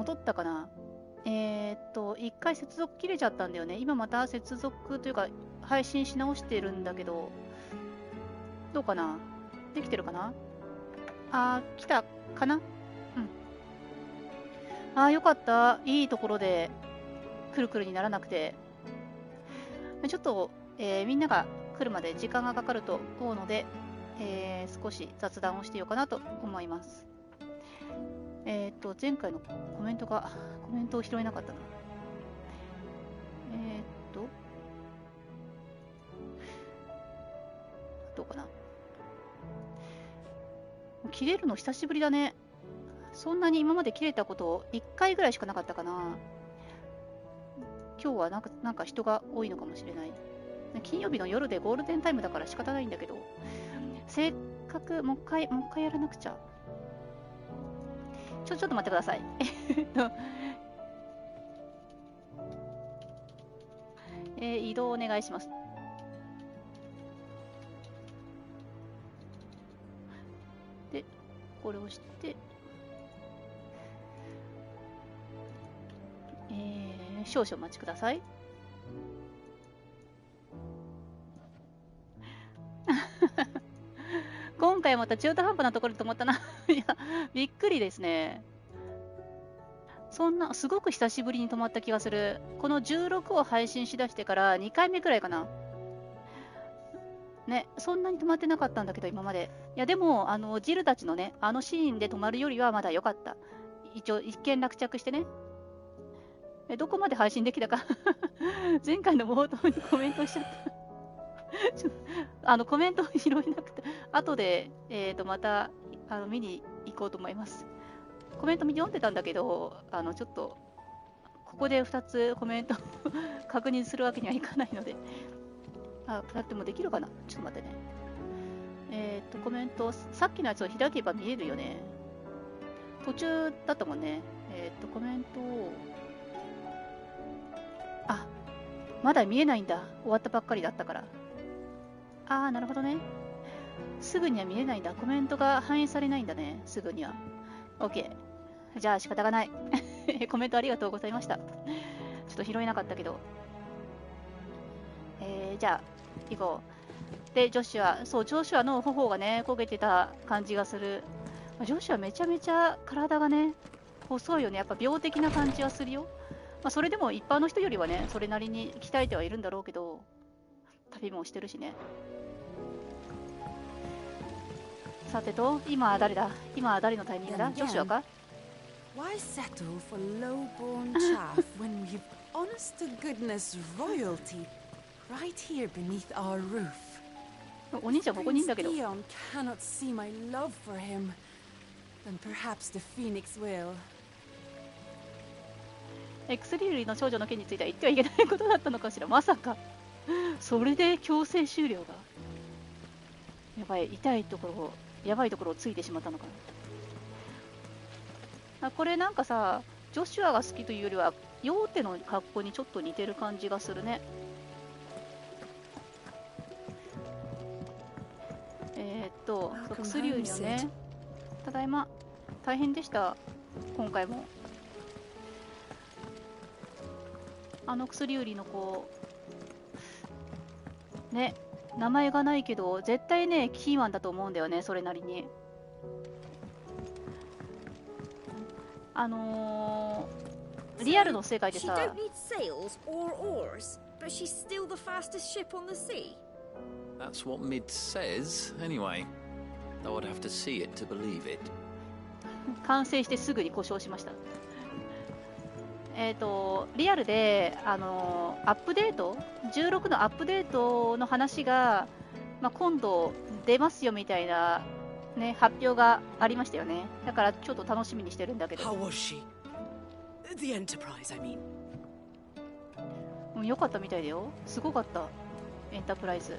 戻ったかな。一回接続切れちゃったんだよね。今また接続というか配信し直してるんだけど、どうかな、できてるかな。来たかな。よかった。いいところでくるくるにならなくて。ちょっと、みんなが来るまで時間がかかると思うので、少し雑談をしてようかなと思います。前回のコメントを拾えなかったな。どうかな。切れるの久しぶりだね。そんなに今まで切れたこと1回ぐらいしかなかったかな。今日はなんか人が多いのかもしれない。金曜日の夜でゴールデンタイムだから仕方ないんだけど、せっかくもう一回やらなくちゃ。ちょっと待ってください。移動お願いします。で、これをして、少々お待ちください。今回また中途半端なところで止まったな。いや、びっくりですね。そんな、すごく久しぶりに止まった気がする。この16を配信しだしてから2回目くらいかな。ね、そんなに止まってなかったんだけど、今まで。いや、でも、ジルたちのね、あのシーンで止まるよりはまだ良かった。一応、一件落着してね。どこまで配信できたか。前回の冒頭にコメントしちゃった。コメント拾えなくて、後で、また見に行こうと思います。コメント読んでたんだけど、ちょっと、ここで2つコメント確認するわけにはいかないので、だってもできるかな。ちょっと待ってね。コメント、さっきのやつを開けば見えるよね。途中だったもんね。コメントを、まだ見えないんだ。終わったばっかりだったから。なるほどね。すぐには見えないんだ。コメントが反映されないんだね。すぐには。OK。じゃあ仕方がない。コメントありがとうございました。ちょっと拾えなかったけど。じゃあ、行こう。で、ジョシュアの頬がね、焦げてた感じがする。ジョシュアめちゃめちゃ体がね、細いよね。やっぱ病的な感じはするよ。それでも一般の人よりはね、それなりに鍛えてはいるんだろうけど、旅もしてるしね。さてと、今は誰だ？今は誰のタイミングだ？ジョシュアか？ Why settle for low-born chaff when we've honest to goodness royalty right here beneath our roof? お兄ちゃんここにいんだけど。Leon cannot see my love for him. Then perhaps the Phoenix will. クスリューリの少女の件については言ってはいけないことだったのかしら。まさか。それで強制終了が。やばい、やばいところをついてしまったのかな。これなんかさ、ジョシュアが好きというよりは、ヨーテの格好にちょっと似てる感じがするね。クスリューリのね、ただいま、大変でした、今回も。薬売りの子ね、名前がないけど絶対ねキーマンだと思うんだよね、それなりに。リアルの世界でさ、That's what Mid says, anyway. I would have to see it to believe it. 完成してすぐに故障しました。リアルで、アップデート、16のアップデートの話が、今度出ますよみたいな、ね、発表がありましたよね。だからちょっと楽しみにしてるんだけど。How was she? The Enterprise, I mean. よかったみたいだよ。すごかった。エンタープライズ。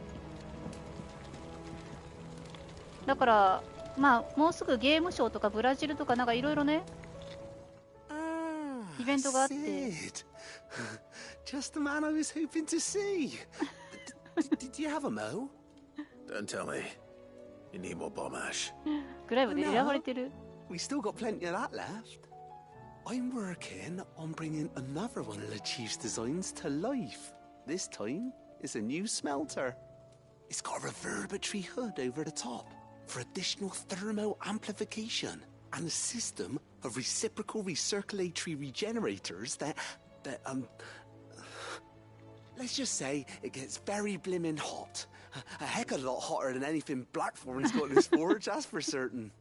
だから、もうすぐゲームショーとかブラジルとかなんかいろいろね、イベントがあって。Just the man I was hoping to see. Did you have a mo? Don't tell me. You need more bomb ash. グライブで選ばれてる。We still got plenty of that left. I'm working on bringing another one of the Chief's designs to life. This time, it's a new smelter. It's got a reverberatory hood over the top for additional thermal amplification and a system of reciprocal recirculatory regenerators that let's just say it gets very blimmin' hot. A heck of a lot hotter than anything Blackthorn's got in his forge, that's for certain.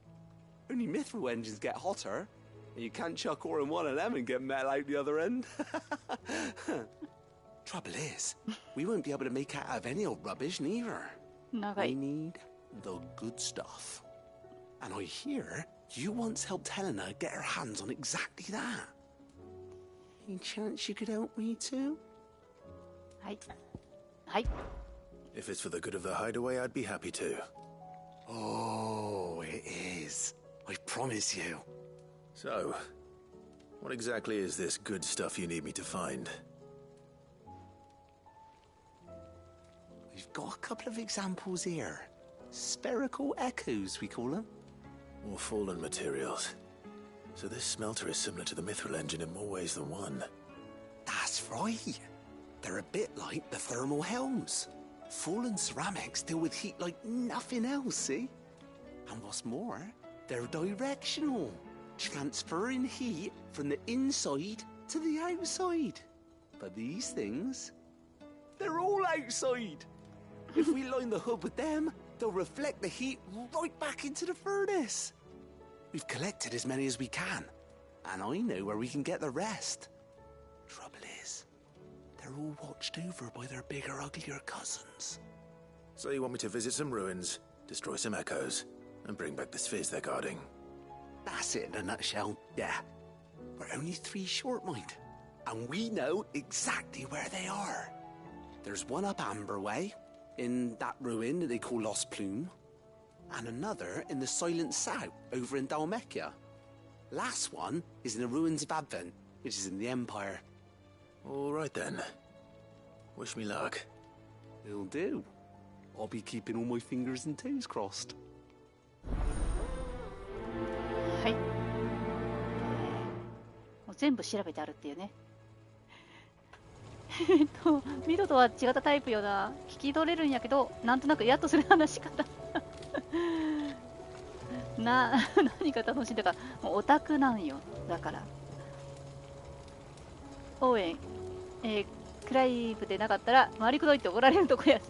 Only Mithril engines get hotter, and you can't chuck ore in one of them and get metal out the other end. Trouble is, we won't be able to make it out of any old rubbish neither. We need the good stuff. And I hear you once helped Helena get her hands on exactly that. Any chance you could help me too? Hi. If it's for the good of the hideaway, I'd be happy to. Oh, it is. I promise you. So, what exactly is this good stuff you need me to find? We've got a couple of examples here. Spherical echoes, we call them. More fallen materials. So this smelter is similar to the Mithril engine in more ways than one. That's right. They're a bit like the thermal helms. Fallen ceramics deal with heat like nothing else, see? And what's more, they're directional, transferring heat from the inside to the outside. But these things, they're all outside. If we line the hood with them, they'll reflect the heat right back into the furnace. We've collected as many as we can, and I know where we can get the rest. Trouble is, they're all watched over by their bigger, uglier cousins. So you want me to visit some ruins, destroy some echoes, and bring back the spheres they're guarding? That's it in a nutshell, yeah. We're only 3 short, mind, and we know exactly where they are. There's one up Amber Way, in that ruin that they call Lost Plume, and another in the Silent South, over in Dalmekia. Last one is in the ruins of Advent, which is in the Empire. All right then. Wish me luck. It'll do. I'll be keeping all my fingers and toes crossed. はい。もう全部調べてあるっていうね。ミドとは違ったタイプよな。聞き取れるんやけど、なんとなくイラッとする話し方。何が楽しいんだか、もうオタクなんよ。だから。応援、クライブでなかったら回りくどいって怒られるとこや。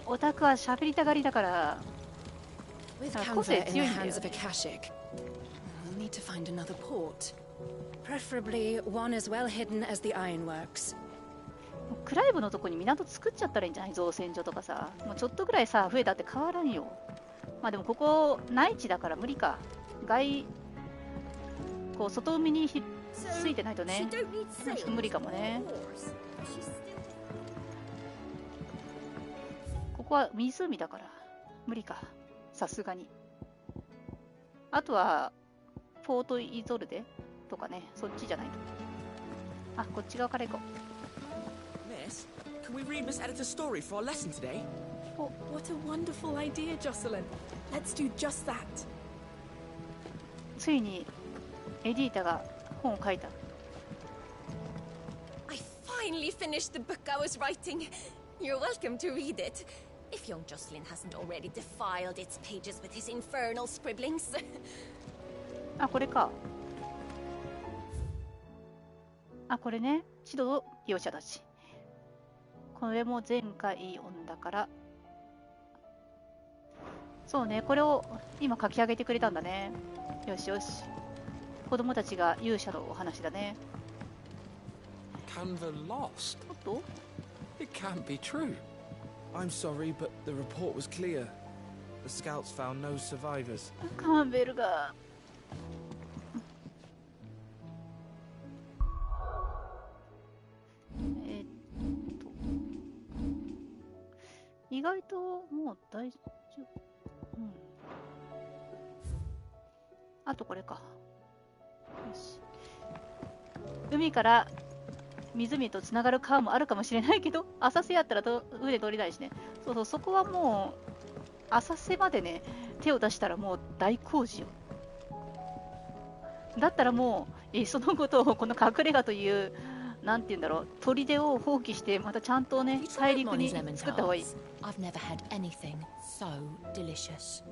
オタクは喋りたがりだから、個性強いんだよ。We'll need to find another port. Preferably one as well hidden as the ironworks. クライブのとこに港作っちゃったらいいんじゃない？造船所とかさ。もうちょっとぐらいさ、増えたって変わらんよ。まあでもここ、内地だから無理か。こう外海にひっついてないとね。無理かもね。ここは湖だから無理か。さすがに。あとは、ポートイゾルデとかね。そっちじゃないと。あ、こっち側から行こう。Miss, can we read Miss Editor's story for our lesson today? Oh, what a wonderful idea, Jocelyn. Let's do just that. ついにエディータが本を書いた。I finally finished the book I was writing. You're welcome to read it. If young Jocelyn hasn't already defiled its pages with his infernal scribblings. あ、これか。あ、これね。指導の利用者たち。これも前回読んだから。そうね、これを今書き上げてくれたんだね。よしよし。子供たちが勇者のお話だね。Canva lost? おっと It can't be true. I'm sorry, but the report was clear. The scouts found no survivors. カマンベルが。意外ともう大丈夫。うん。あとこれか。よし。海から湖とつながる川もあるかもしれないけど、浅瀬やったら腕取りないしね。そうそう、そこはもう、浅瀬までね、手を出したらもう大工事よ。だったらもう、そのことをこの隠れ家というなんて言うんだろう、砦を放棄してまたちゃんとね大陸に作った方がいい。I've never had anything so delicious.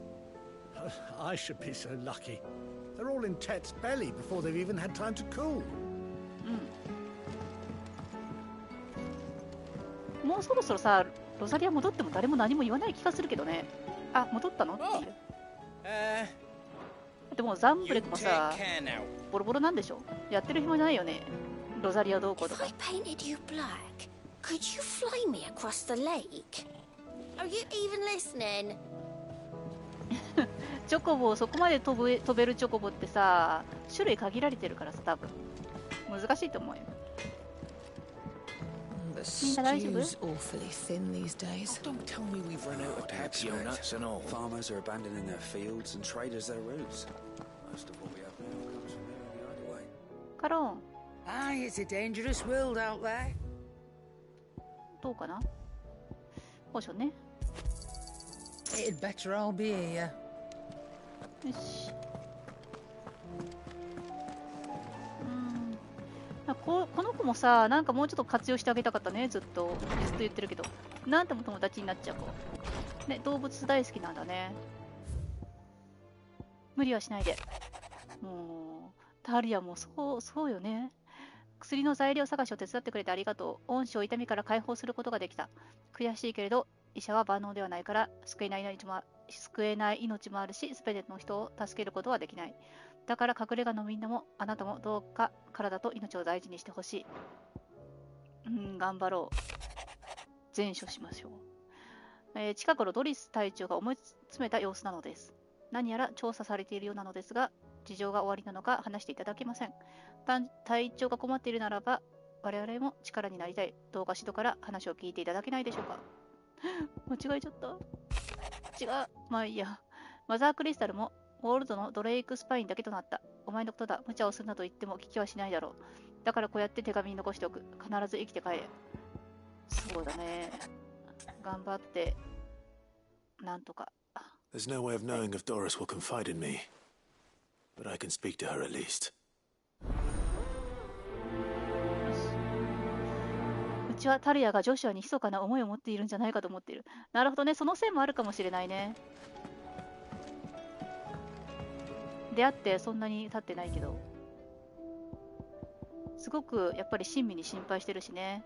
I should be so lucky. They're all in Tet's belly before they've even had time to cool. もうそろそろさ、ロザリア戻っても誰も何も言わない気がするけどね。あ、戻ったのっていう。でもザンブレクもさ、ボロボロなんでしょ。やってる暇ないよね。ロザリアどうこうとか。If I painted you black, could you fly me across the lake? Are you even listening? チョコボ、そこまで飛べるチョコボってさ、種類限られてるからさ、多分難しいと思うよ。みんな大丈夫？ Awfully thin these days. Don't tell me we've run out of tapio nuts and all. Farmers are abandoning their fields and traders their roots. Most of what we have now comes from there in the hideaway. カロン、 Aye, it's a dangerous world out there. どうかな？ポーションね。It'd better all be here. よし。この子もさ、なんかもうちょっと活用してあげたかったね。ずっと言ってるけど、なんても友達になっちゃう子ね。動物大好きなんだね。無理はしないで。もうタリアもそうよね。薬の材料探しを手伝ってくれてありがとう。恩師を痛みから解放することができた。悔しいけれど医者は万能ではないから救えない命もあるし、全ての人を助けることはできない。だから隠れ家のみんなもあなたもどうか体と命を大事にしてほしい。頑張ろう。善処しましょう。近頃ドリス隊長が思い詰めた様子なのです。何やら調査されているようなのですが、事情が終わりなのか話していただけません。隊長が困っているならば我々も力になりたい。どうかシドから話を聞いていただけないでしょうか。間違えちゃった。違う。まあいいや。マザークリスタルもウォールドのドレイクスパインだけとなった。お前のことだ。無茶をするなと言っても聞きはしないだろう。だからこうやって手紙に残しておく。必ず生きて帰れ。そうだね。頑張って。なんとか。There's no way of knowing if Doris will confide in me. But I can speak to her at least. うちはタリアがジョシュアに密かな思いを持っているんじゃないかと思っている。なるほどね。その線もあるかもしれないね。出会ってそんなに経ってないけど、すごくやっぱり親身に心配してるしね。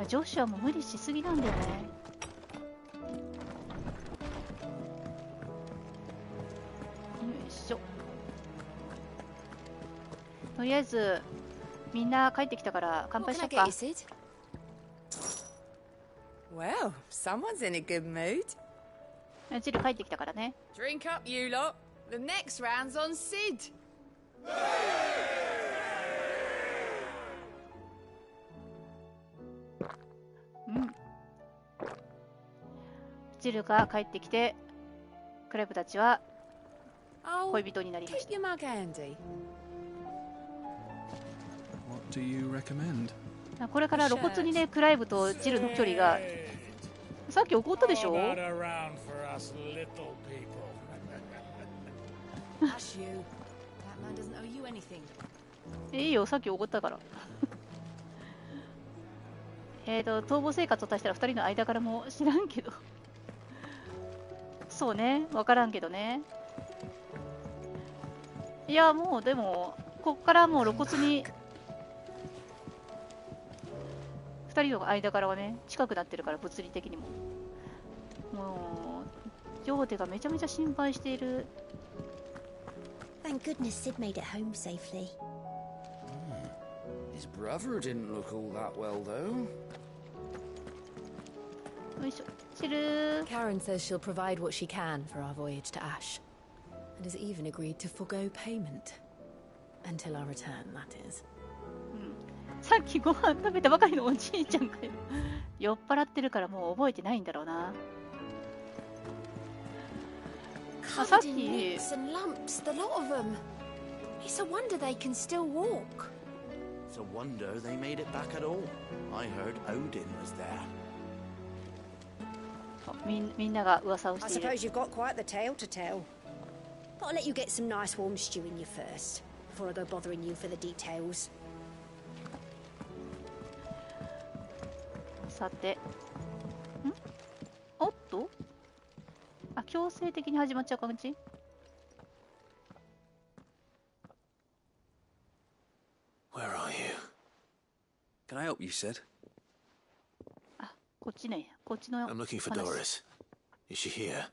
ジョシュアも無理しすぎなんだよね。よいしょ。とりあえずみんな帰ってきたから乾杯しようか。Well, someone's in a good mood. ジル帰ってきたからね。 Drink up, you lot. The next round's on Sid. ジルが帰ってきて、クレブたちは恋人になりました。 Keep your mug handy. What do you recommend? これから露骨にね、クライブとジルの距離が、さっき怒ったでしょ。いいよ、さっき怒ったから逃亡生活を足したら2人の間からも知らんけどそうね、分からんけどね。いや、もうでもこっからもう露骨に2人の間からはね近くなってるから、物理的にも。もうジョーデがめちゃめちゃ心配している。 Thank goodness Sid made it home safely. His brother didn't look all that well, though. よいしょ。チル。 Karen says she'll provide what she can for our voyage to Ash, and has even agreed to forgo payment until our return, that is. さっきご飯食べたばかりのおじいちゃんかよ。酔っ払ってるからもう覚えてないんだろうな。Covered in nicks and lumps, the lot of them. It's a wonder they can still walk. It's a wonder they made it back at all. I heard Odin was there. みんなが噂を I している。 suppose you've got quite the tale to tell. But I'll let you get some nice warm stew in you first, before I go bothering you for the details. さて、おっと、あ、強制的に始まっちゃう感じ。Where are you? Can I help you, Sid? あ、こっちね、こっちの。 I'm looking for Doris. Is she here?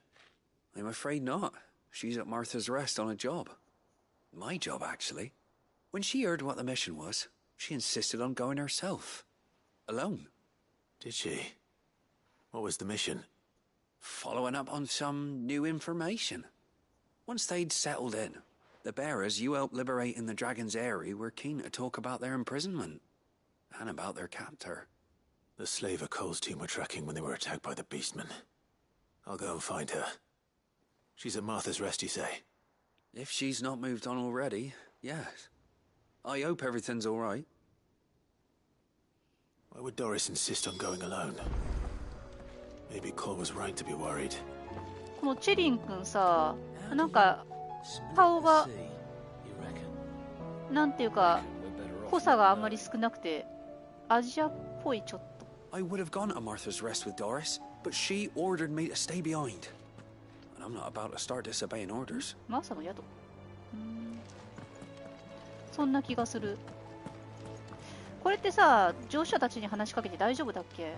I'm afraid not. She's at Martha's Rest on a job. My job, actually. When she heard what the mission was, she insisted on going herself. Alone. Did she? What was the mission? Following up on some new information. Once they'd settled in, the bearers you helped liberate in the Dragon's Eyrie were keen to talk about their imprisonment. And about their captor. The slaver Cole's team were tracking when they were attacked by the Beastmen. I'll go and find her. She's at Martha's Rest, you say? If she's not moved on already, yes. I hope everything's all right. Why would Doris insist on going alone? Maybe Cole was right to be worried. このチェリン君さ、なんか顔がなんていうか濃さがあんまり少なくてアジアっぽいちょっと。I would have gone to Martha's Rest with Doris, but she ordered me to stay behind. I'm not about to start disobeying orders. マーサの宿。そんな気がする。これってさ、乗車たちに話しかけて大丈夫だっけ？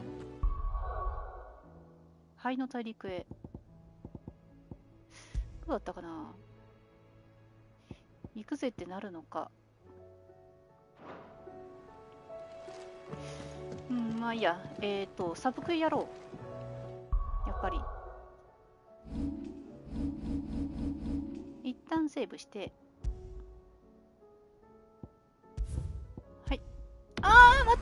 灰の大陸へ。どうだったかな？行くぜってなるのか。まあいいや。サブクエやろう。やっぱり。一旦セーブして。はい。あー、間違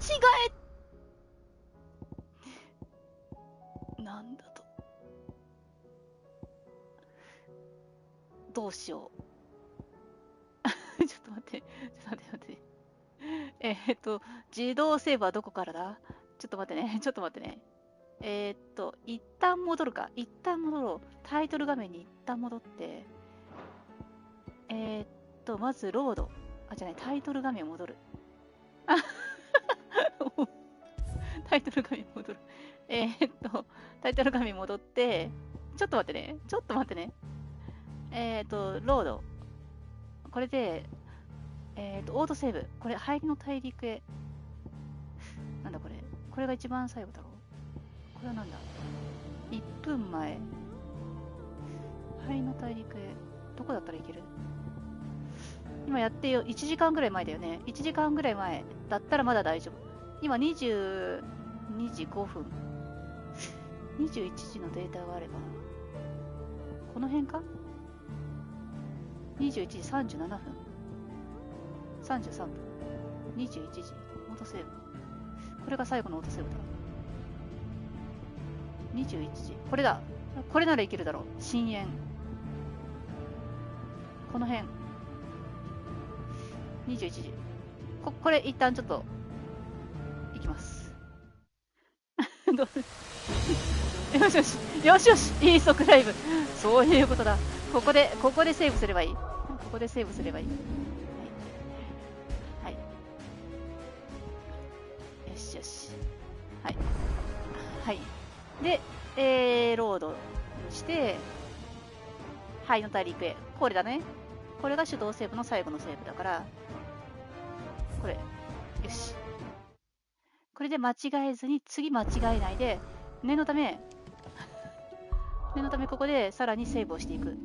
え。なんだと。どうしよう。ちょっと待って。ちょっと待って。自動セーブはどこからだ？ちょっと待ってね。ちょっと待ってね。一旦戻るか。一旦戻ろう。タイトル画面に一旦戻って。まずロード。あ、じゃない、タイトル画面戻る。あタイトル画面戻る。タイトル画面戻って、ちょっと待ってね。ちょっと待ってね。ロード。これで、オートセーブ。これ、灰の大陸へ。なんだこれ。これが一番最後だろう。これはなんだ ?1 分前。灰の大陸へ。どこだったらいける？今やってよ。1時間ぐらい前だよね。1時間ぐらい前だったらまだ大丈夫。今22時5分。21時のデータがあれば。この辺か ?21 時37分。33分。21時。オートセーブ。これが最後のオートセーブだ。21時。これだ。これならいけるだろう。深淵。この辺。21時。これ一旦ちょっと、いきます。よしよし。よしよし。いい速ライブ。そういうことだ。ここでセーブすればいい。ここでセーブすればいい。はい。はい。よしよし。はい。はい。で、ロードして、灰の大陸へ。これだね。これが手動セーブの最後のセーブだから、これ。よし。これで間違えずに、次間違えないで、念のためここでさらにセーブをしていく。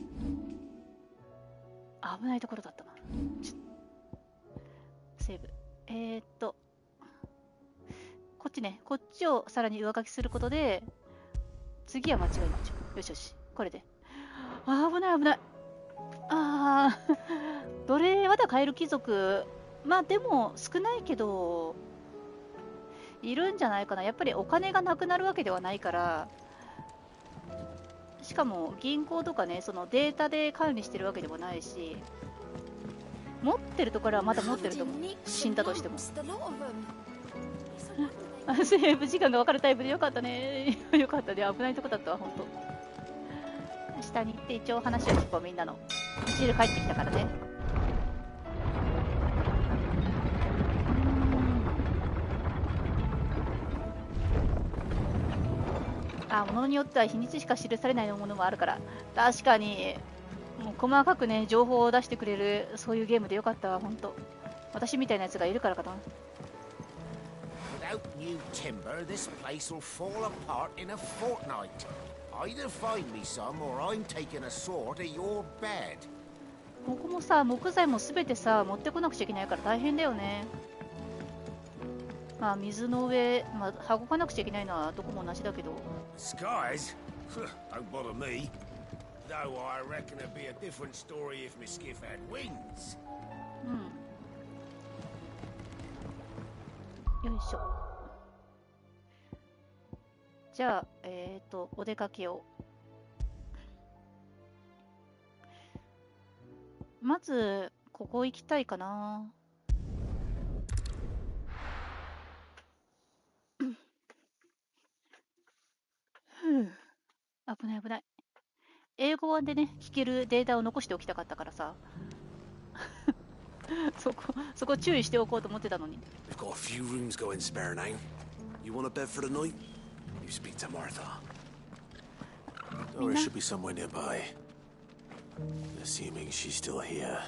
危ないところだったな。セーブ。こっちね。こっちをさらに上書きすることで、次は間違いない。よしよし。これで。危ない危ない。奴隷まだ買える貴族。まあでも少ないけど、いるんじゃないかな。やっぱりお金がなくなるわけではないから、しかも銀行とかね、そのデータで管理してるわけでもないし、持ってるところはまだ持ってると思う。死んだとしても。セーブ時間が分かるタイプでよかったね。よかったね。危ないとこだったわ、ほんと。下に行って一応話を聞こう。みんなのジル帰ってきたからね。あ、物によっては日にちしか記されないものもあるから、確かにもう細かくね情報を出してくれるそういうゲームでよかったわ。本当私みたいなやつがいるからかな。Without new timber, this place will fall apart in a fortnight. Either find me some, or I'm taking a sword to your bed. ここもさ、木材もすべてさ持ってこなくちゃいけないから大変だよね。まあ水の上、まあ、運ばなくちゃいけないのはどこも同じだけど。Skies? Don't bother me. Though I reckon it'd be a different story if my skiff had wings. よいしょ。じゃあ、お出かけを。まず、ここ行きたいかな。危ない危ない。英語版でね、聞けるデータを残しておきたかったからさ。そこ注意しておこうと思ってたのに。We've got a few rooms going spare now. You want a bed for the night? You speak to Martha. Or it should be somewhere nearby. Assuming she's still here.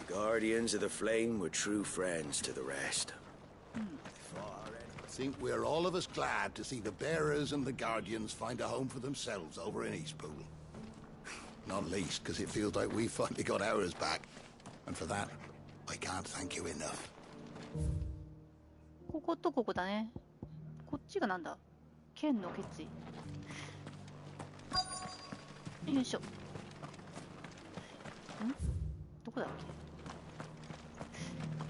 The Guardians of the Flame were true friends to the rest. I think we're all of us glad to see the Bearers and the Guardians find a home for themselves over in Eastpool. Not least because it feels like we finally got ours back. And for that, I can't thank you enough. こことここだね。こっちがなんだ？剣の決意。よいしょ。どこだっ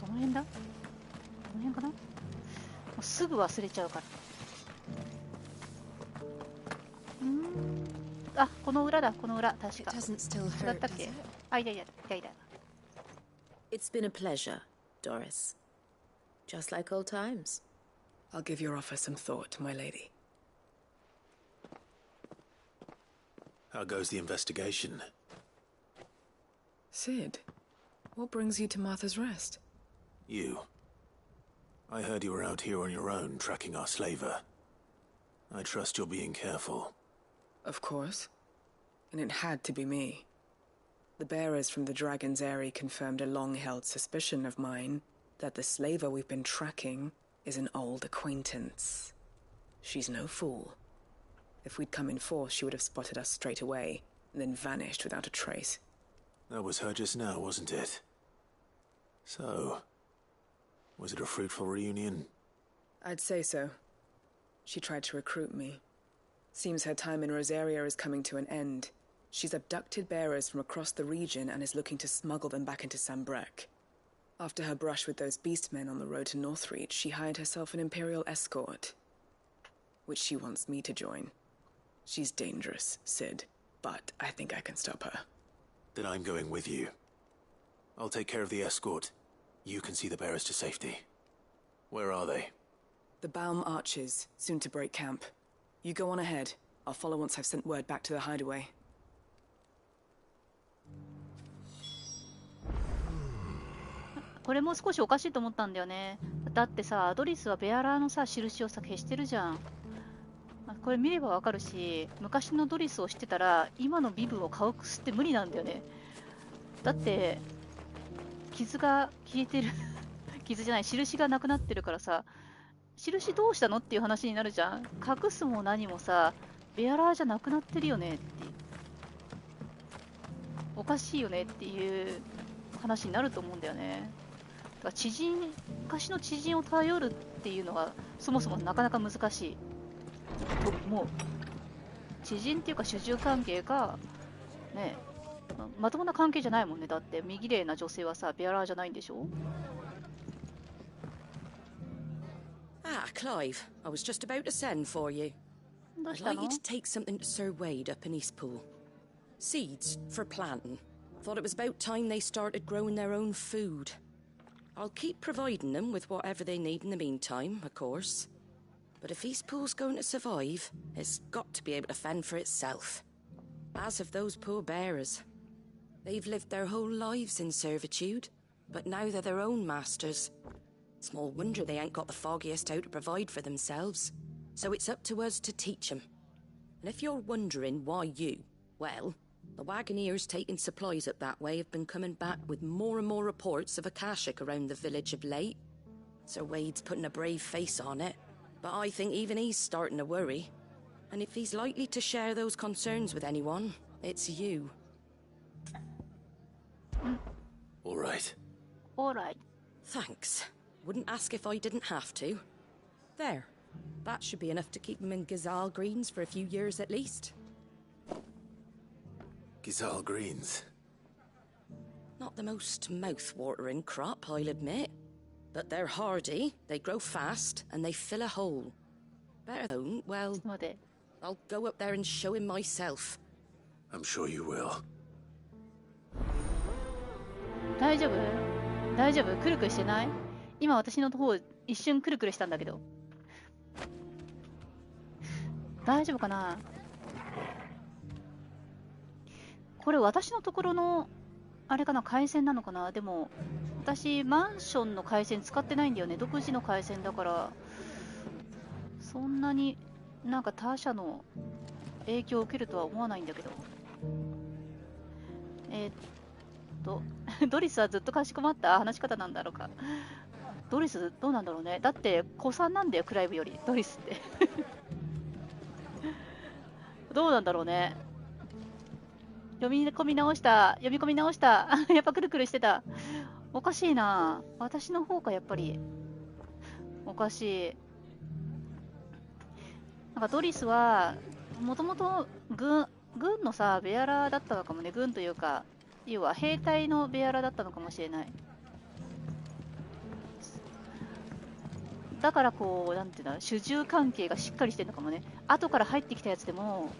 け？どの辺だ？この辺かな？もうすぐ忘れちゃうから。あ、この裏だ、この裏、確か。違ったっけ？あ、いや。It's been a pleasure, Doris. Just like old times. I'll give your offer some thought, my lady. How goes the investigation? Sid, what brings you to Martha's Rest? You. I heard you were out here on your own, tracking our slaver. I trust you're being careful. Of course. And it had to be me. The bearers from the Dragon's Eyrie confirmed a long-held suspicion of mine that the slaver we've been tracking is an old acquaintance. She's no fool. If we'd come in force, she would have spotted us straight away, and then vanished without a trace. That was her just now, wasn't it? So, was it a fruitful reunion? I'd say so. She tried to recruit me. Seems her time in Rosaria is coming to an end. She's abducted bearers from across the region and is looking to smuggle them back into Sambrek. After her brush with those beastmen on the road to Northreach, she hired herself an Imperial escort, which she wants me to join. She's dangerous, Sid, but I think I can stop her. Then I'm going with you. I'll take care of the escort. You can see the bearers to safety. Where are they? The Baum Archers, soon to break camp. You go on ahead. I'll follow once I've sent word back to the hideaway. これも少しおかしいと思ったんだよね。だってさ、アドリスはベアラーのさ、印をさ、消してるじゃん。これ見ればわかるし、昔のドリスを知ってたら、今のビブを顔くすって無理なんだよね。だって、傷が消えてる。傷じゃない、印がなくなってるからさ、印どうしたのっていう話になるじゃん。隠すも何もさ、ベアラーじゃなくなってるよねっていう。おかしいよねっていう話になると思うんだよね。だから昔の知人を頼るっていうのはそもそもなかなか難しいと思う。知人っていうか主従関係がね、まともな関係じゃないもんね。だって身綺麗な女性はさ、ベアラーじゃないんでしょ。Ah, Clive, I was just about to send for you. I'd like you to take something to Sir Wade up in Eastpool. Seeds for planting. Thought it was about time they started growing their own food. I'll keep providing them with whatever they need in the meantime, of course. But if East Pool's going to survive, it's got to be able to fend for itself. As of those poor bearers. They've lived their whole lives in servitude, but now they're their own masters. Small wonder they ain't got the foggiest how to provide for themselves. So it's up to us to teach them. And if you're wondering why you, well, the wagoneers taking supplies up that way have been coming back with more and more reports of Akashic around the village of late. Sir Wade's putting a brave face on it, but I think even he's starting to worry. And if he's likely to share those concerns with anyone, it's you. All right. All right. Thanks. Wouldn't ask if I didn't have to. There. That should be enough to keep him in Gazal Greens for a few years at least. Gazal Greens. Not the most mouth-watering crop, I'll admit. But they're hardy, they grow fast, and they fill a hole. Better though, well, I'll go up there and show him myself. I'm sure you will. 大丈夫？大丈夫？くるくるしてない？今私の方一瞬くるくるしたんだけど。大丈夫かな？これ私のところのあれかな、回線なのかな。でも私マンションの回線使ってないんだよね。独自の回線だからそんなになんか他社の影響を受けるとは思わないんだけど。ドリスはずっとかしこまった話し方なんだろうか。ドリスどうなんだろうね。だって子さんなんだよ、クライブよりドリスってどうなんだろうね。読み込み直したやっぱくるくるしてた。おかしいな。私の方かやっぱりおかしい。なんかドリスはもともと軍のさベアラーだったのかもね。軍というか要は兵隊のベアラーだったのかもしれない。だからこうなんていうの、主従関係がしっかりしてるのかもね。後から入ってきたやつでも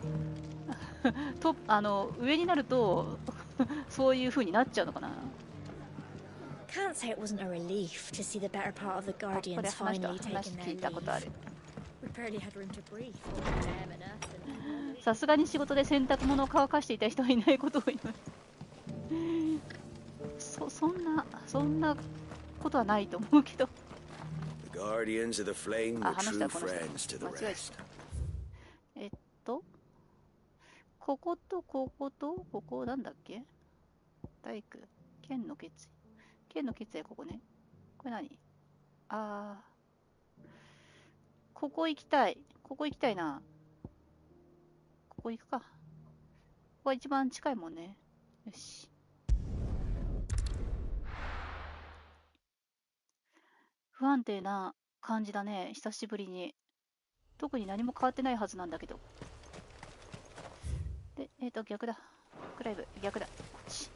と上になるとそういう風になっちゃうのかな。Can't say it wasn't a relief to see the better part of the Guardians finally taking their leave. We barely had room to breathe. さすがに仕事で洗濯物を乾かしていた人はいないことを言います。そんなことはないと思うけど。The Guardians of the Flame were true friends to the rest. こことこことここなんだっけ？大工、剣の決意。剣の決意ここね。これ何？ここ行きたい。ここ行きたいな。ここ行くか。ここが一番近いもんね。よし。不安定な感じだね。久しぶりに。特に何も変わってないはずなんだけど。で、逆だ。クライブ、逆だ。こっち。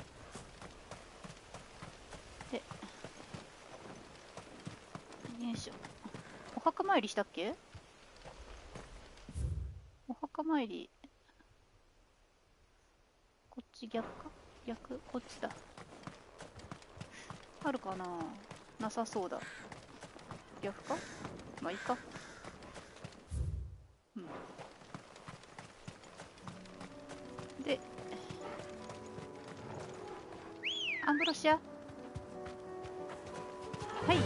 で、よいしょ。お墓参りしたっけ？お墓参り。こっち逆か？逆、こっちだ。あるかな？なさそうだ。逆か？まあいいか。うん。で、アンブロシア。はい。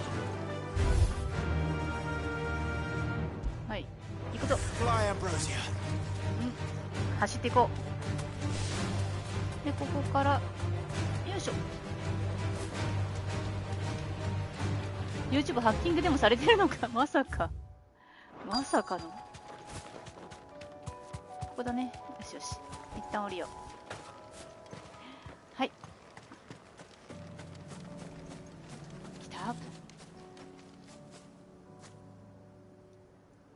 はい。行くぞ。走っていこう。で、ここから、よいしょ。YouTube ハッキングでもされてるのかまさか。まさかの。ここだね。よしよし。一旦降りよう。はい。来た。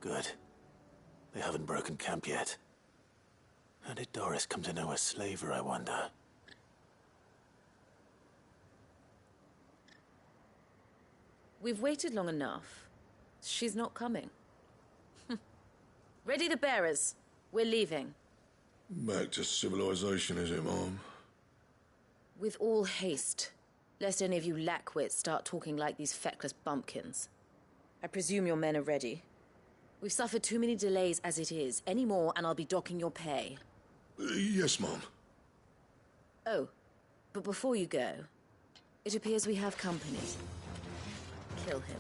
Good. They haven't broken camp yet. How did Doris come to know a slaver, I wonder? We've waited long enough. She's not coming. Ready the bearers. We're leaving. Back to civilization, is it, Mom? With all haste, lest any of you lackwits start talking like these feckless bumpkins. I presume your men are ready. We've suffered too many delays as it is. Any more and I'll be docking your pay. Yes, Mom. Oh, but before you go, it appears we have company. Kill him.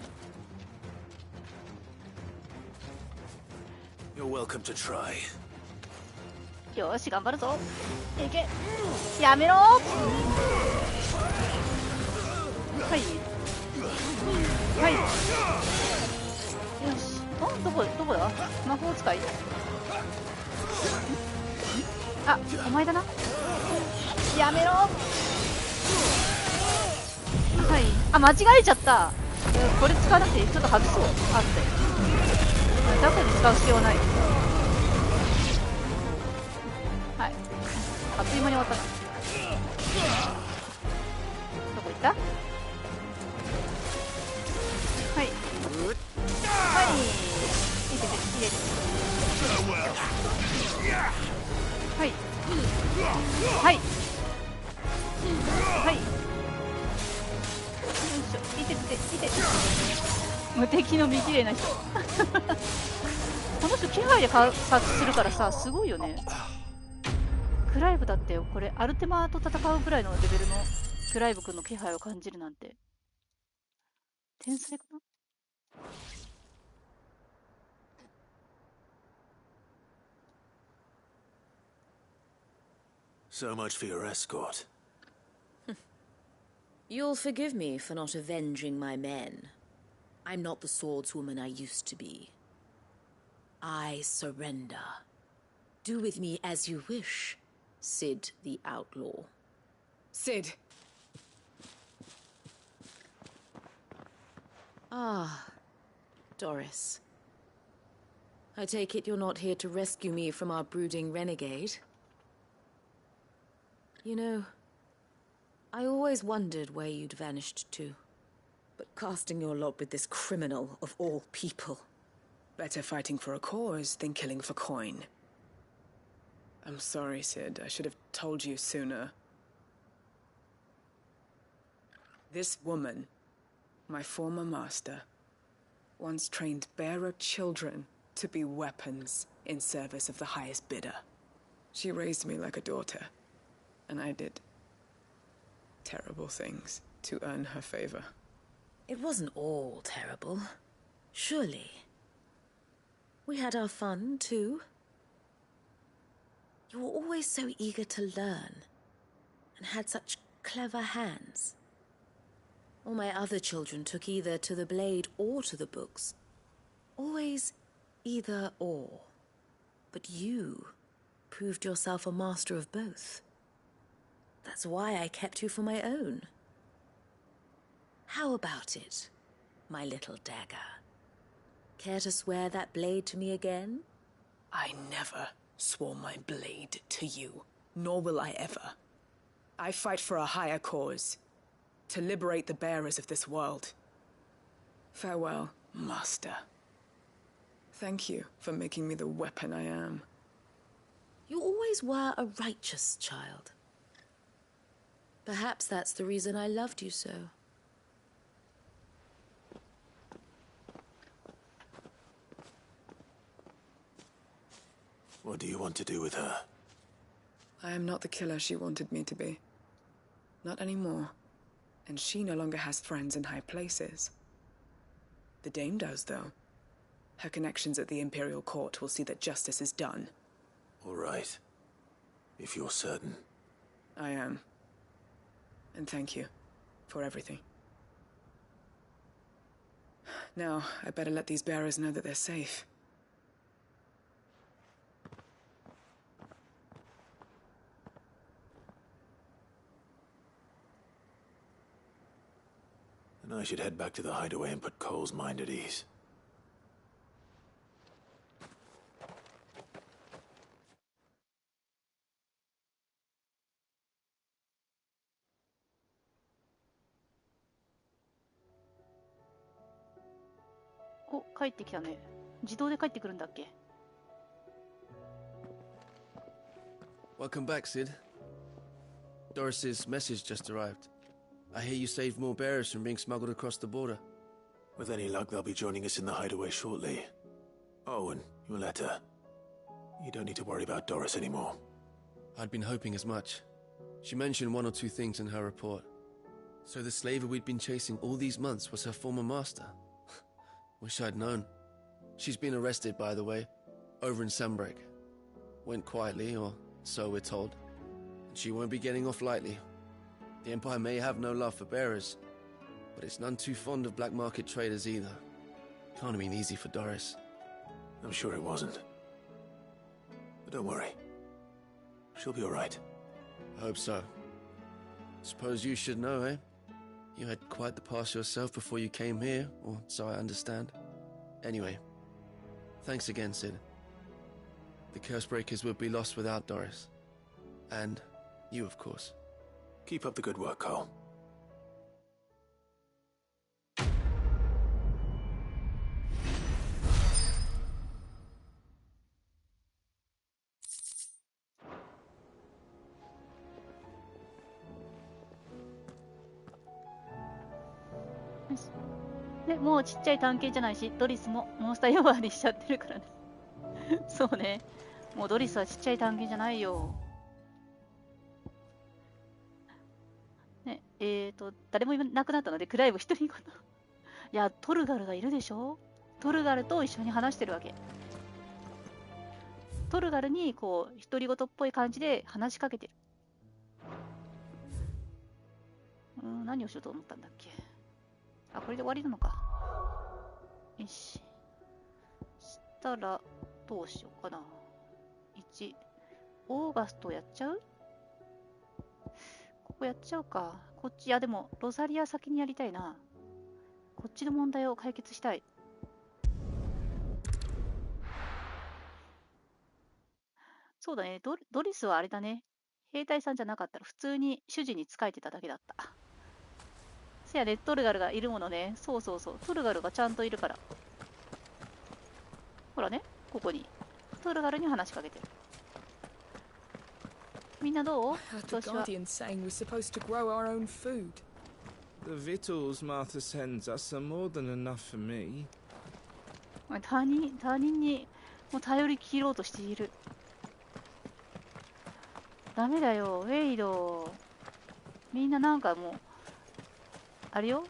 You're welcome to try. よし、頑張るぞ。いけ。やめろ。はい。はい。よし。どこだ？魔法使い。あ、お前だな。やめろ。はい。あ、間違えちゃった。これ使わなくていい。ちょっと外そう。あって。ダコに使う必要はない。はい。あっという間に終わったな。どこ行った？はい。はい。いいです。いいです。はい。はい。はい。よいしょ。いて。無敵の見きれいな人。この人気配で察知するからさ、すごいよね。クライブだってこれアルテマと戦うぐらいのレベルのクライブ君の気配を感じるなんて天才かな。So much for your escort. You'll forgive me for not avenging my men. I'm not the swordswoman I used to be. I surrender. Do with me as you wish, Sid the Outlaw. Sid. Ah, Doris. I take it you're not here to rescue me from our brooding renegade? You know, I always wondered where you'd vanished to. But casting your lot with this criminal of all people. Better fighting for a cause than killing for coin. I'm sorry, Sid. I should have told you sooner. This woman, my former master, once trained bearer children to be weapons in service of the highest bidder. She raised me like a daughter, and I did terrible things to earn her favor. It wasn't all terrible, surely. We had our fun, too. You were always so eager to learn, and had such clever hands. All my other children took either to the blade or to the books. Always either or. But you proved yourself a master of both. That's why I kept you for my own. How about it, my little dagger? Care to swear that blade to me again? I never swore my blade to you, nor will I ever. I fight for a higher cause, to liberate the bearers of this world. Farewell, Master. Thank you for making me the weapon I am. You always were a righteous child. Perhaps that's the reason I loved you so. What do you want to do with her? I am not the killer she wanted me to be. Not anymore. And she no longer has friends in high places. The Dame does, though. Her connections at the Imperial Court will see that justice is done. All right. If you're certain. I am. And thank you for everything. Now, I better let these bearers know that they're safe. And I should head back to the hideaway and put Cole's mind at ease. Oh, 帰ってきたね。自動で帰ってくるんだっけ? Welcome back, Sid. Doris's message just arrived. I hear you saved more bearers from being smuggled across the border. With any luck, they'll be joining us in the hideaway shortly. Oh, and your letter. You don't need to worry about Doris anymore. I'd been hoping as much. She mentioned one or two things in her report. So the slaver we'd been chasing all these months was her former master. Wish I'd known. She's been arrested, by the way, over in Sandbreak. Went quietly, or so we're told. And she won't be getting off lightly. The Empire may have no love for bearers, but it's none too fond of black market traders either. Can't have been easy for Doris. I'm sure it wasn't. But don't worry. She'll be all right. I hope so. Suppose you should know, eh? You had quite the past yourself before you came here, or so I understand. Anyway, thanks again, Sid. The Cursebreakers would be lost without Doris. And you, of course. Keep up the good work, Cole. でもうちっちゃい探検じゃないし、ドリスもモンスター呼ばわりしちゃってるからね。そうね。もうドリスはちっちゃい探検じゃないよ。ね、誰もいなくなったので、クライブ一人ごと。いや、トルガルがいるでしょ。トルガルと一緒に話してるわけ。トルガルにこう独り言っぽい感じで話しかけてる。何をしようと思ったんだっけ。あ、これで終わりなのか。よし。したら、どうしようかな。1、オーガストやっちゃう？ここやっちゃうか。こっち、いやでも、ロザリア先にやりたいな。こっちの問題を解決したい。そうだね、ドリスはあれだね。兵隊さんじゃなかったら普通に主人に仕えてただけだった。せやね、トルガルがいるものね。そうそうそう。トルガルがちゃんといるから。ほらね、ここに。トルガルに話しかけてる。みんなどう？調子は。The victuals Martha sends us are more than enough for me. 他人にもう頼り切ろうとしている。ダメだよ、ウェイド。みんななんかもう、あれよ、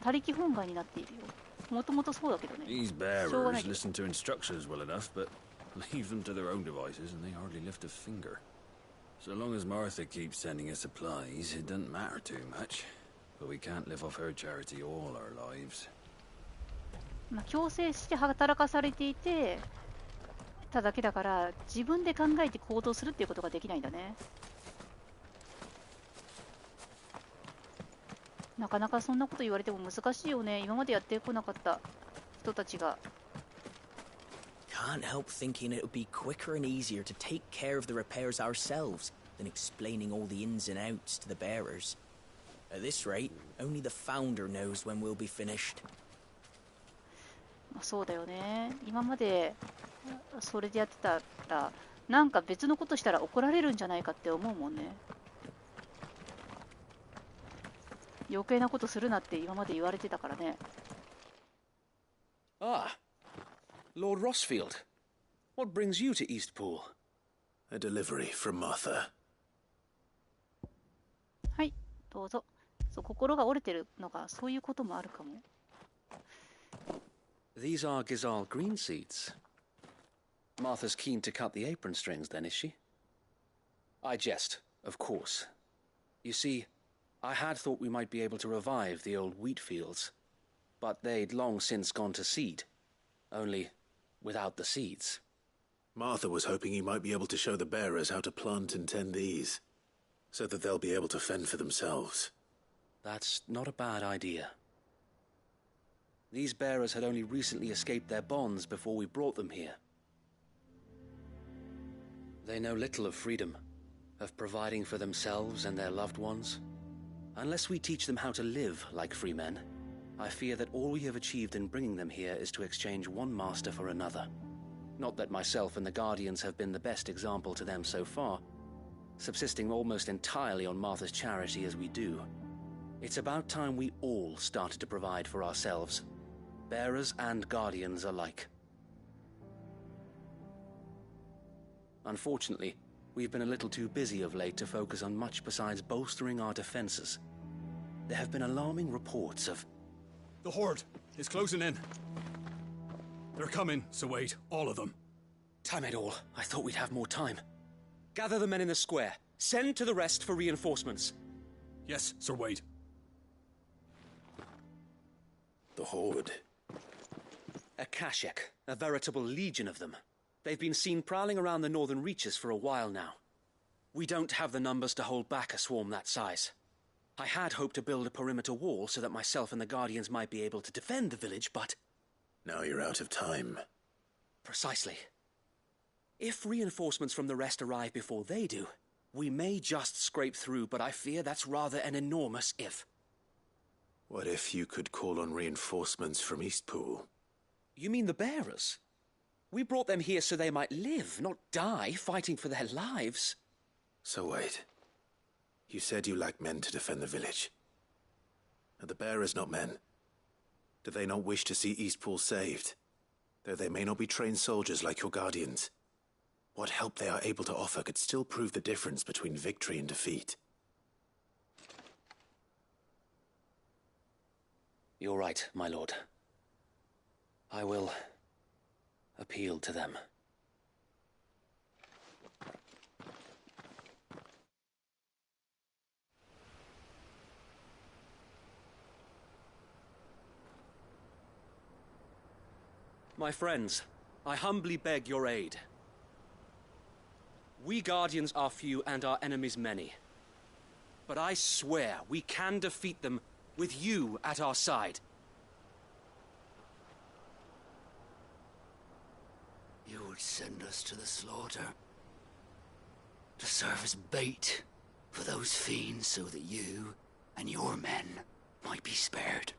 他力本願になっているよ。もともとそうだけどね。These bearers listen to instructions well enough, but leave them to their own devices and they hardly lift a finger. So long as Martha keeps sending us supplies, it doesn't matter too much. But we can't live off her charity all our lives. まあ、強制して働かされていて、ただけだから自分で考えて行動するっていうことができないんだね。なかなかそんなこと言われても難しいよね。今までやってこなかった人たちが。Can't help thinking it would be quicker and easier to take care of the repairs ourselves than explaining all the ins and outs to the bearers. At this rate, only the founder knows when we'll be finished. そうだよね。今までそれでやってたら、なんか別のことしたら怒られるんじゃないかって思うもんね。余計なことするなって今まで言われてたからね。Ah, Lord Rossfield. What brings you to Eastpool? A delivery from Martha. はい、どうぞ。そう、心が折れてるのがそういうこともあるかも。These are Gizal green seeds. Martha's keen to cut the apron strings, then, is she? I jest, of course. You see, I had thought we might be able to revive the old wheat fields, but they'd long since gone to seed, only without the seeds. Martha was hoping you might be able to show the bearers how to plant and tend these, so that they'll be able to fend for themselves. That's not a bad idea. These bearers had only recently escaped their bonds before we brought them here. They know little of freedom, of providing for themselves and their loved ones. Unless we teach them how to live like free men, I fear that all we have achieved in bringing them here is to exchange one master for another. Not that myself and the Guardians have been the best example to them so far, subsisting almost entirely on Martha's charity as we do. It's about time we all started to provide for ourselves, bearers and Guardians alike. Unfortunately, we've been a little too busy of late to focus on much besides bolstering our defenses. There have been alarming reports of... The Horde is closing in. They're coming, so wait, all of them. Damn it all, I thought we'd have more time. Gather the men in the square. Send to the rest for reinforcements. Yes, Sir Wade. The Horde. A Kashek, a veritable legion of them. They've been seen prowling around the northern reaches for a while now. We don't have the numbers to hold back a swarm that size. I had hoped to build a perimeter wall so that myself and the Guardians might be able to defend the village, but... Now you're out of time. Precisely. If reinforcements from the rest arrive before they do, we may just scrape through, but I fear that's rather an enormous if. What if you could call on reinforcements from Eastpool? You mean the bearers? We brought them here so they might live, not die, fighting for their lives. So wait. You said you lacked men to defend the village. Are the bearers not men? Do they not wish to see Eastpool saved? Though they may not be trained soldiers like your guardians, what help they are able to offer could still prove the difference between victory and defeat. You're right, my lord. I will appeal to them. My friends, I humbly beg your aid. We Guardians are few and our enemies many. But I swear we can defeat them with you at our side. You would send us to the slaughter, to serve as bait for those fiends so that you and your men might be spared.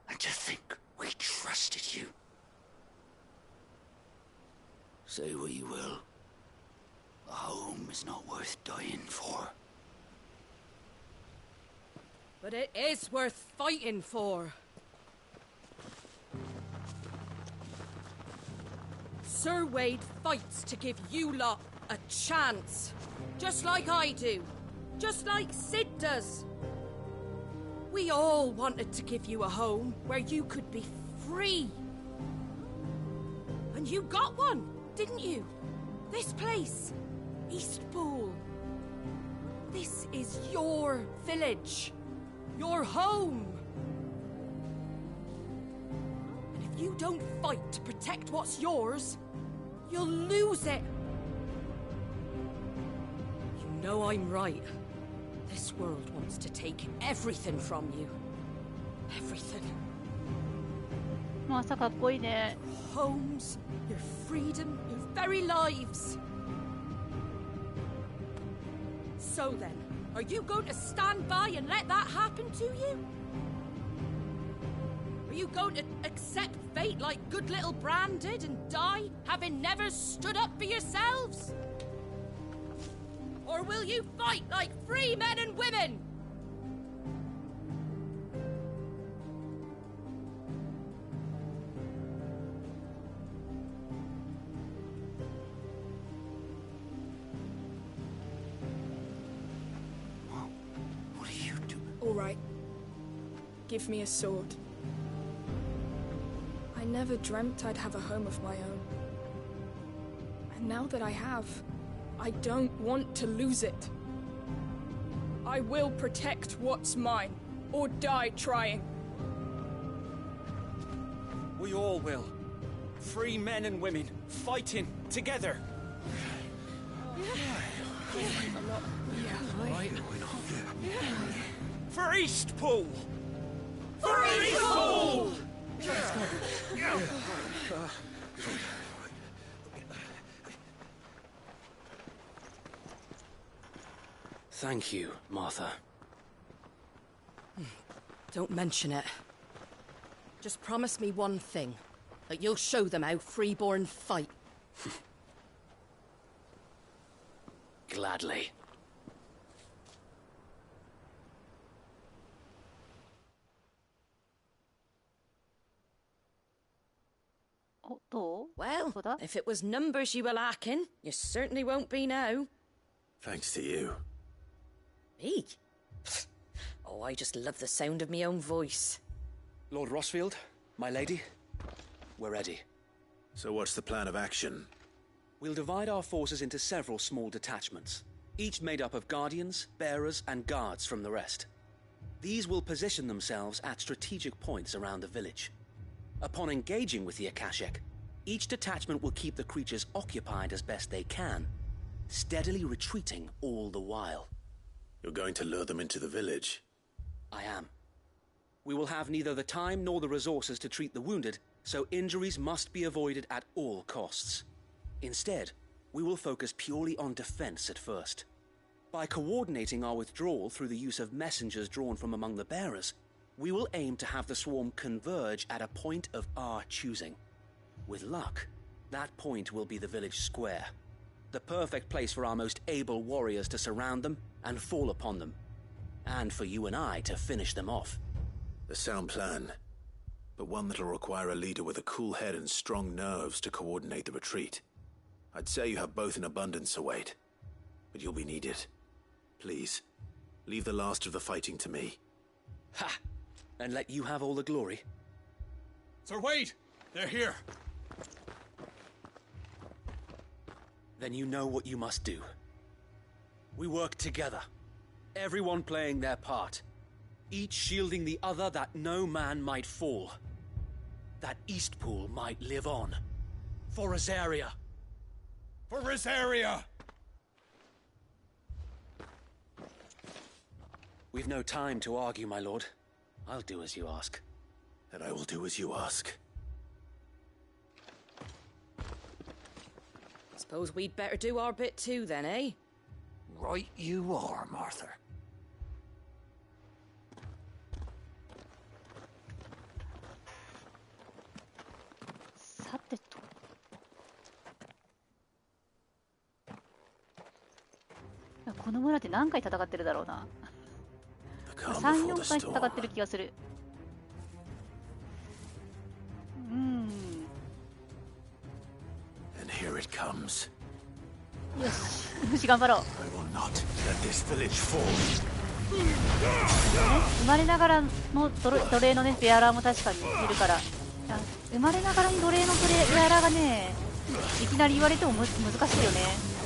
And to think we trusted you. Say what you will, a home is not worth dying for. But it is worth fighting for. Sir Wade fights to give you lot a chance. Just like I do. Just like Sid does. We all wanted to give you a home where you could be free. And you got one, didn't you? This place, Eastpool. This is your village. Your home. And if you don't fight to protect what's yours, you'll lose it. You know I'm right. This world wants to take everything from you. Everything. 朝かっこいいね。 Your homes, your freedom, your very lives. So then, are you going to stand by and let that happen to you? Are you going to accept fate like good little Bran did and die, having never stood up for yourselves? Or will you fight like free men and women? What do you do? All right. Give me a sword. I never dreamt I'd have a home of my own. And now that I have, I don't want to lose it. I will protect what's mine, or die trying. We all will. Free men and women, fighting together. For Eastpool! For Eastpool! Thank you, Martha. Don't mention it. Just promise me one thing. That you'll show them how freeborn fight. Gladly. Well, If it was numbers you were lacking, you certainly won't be now. Thanks to you. Me? Oh, I just love the sound of my own voice. Lord Rossfield, my lady, we're ready. So what's the plan of action? We'll divide our forces into several small detachments, each made up of guardians, bearers, and guards from the rest. These will position themselves at strategic points around the village. Upon engaging with the Akashic, each detachment will keep the creatures occupied as best they can, steadily retreating all the while. You're going to lure them into the village? I am. We will have neither the time nor the resources to treat the wounded, so injuries must be avoided at all costs. Instead, we will focus purely on defense at first. By coordinating our withdrawal through the use of messengers drawn from among the bearers, we will aim to have the swarm converge at a point of our choosing. With luck, that point will be the village square, the perfect place for our most able warriors to surround them and fall upon them, and for you and I to finish them off. A sound plan, but one that'll require a leader with a cool head and strong nerves to coordinate the retreat. I'd say you have both in abundance, Wade, but you'll be needed. Please, leave the last of the fighting to me. Ha! And let you have all the glory. Sir Wade! They're here! Then you know what you must do. We work together, everyone playing their part, each shielding the other that no man might fall, that Eastpool might live on. For Rosaria! For Rosaria! We've no time to argue, my lord. I'll do as you ask. And I will do as you ask. Suppose we'd better do our bit too, then, eh? Right you are, Martha. Sa この村って何回戦ってるだろうな。3、4回戦ってる気がする。And here it comes. よし、頑張ろう。I will not let this village fall. 生まれながらの奴隷のね、ベアラーも確かにいるから、生まれながらに奴隷のベアラーがね、いきなり言われても難しいよね。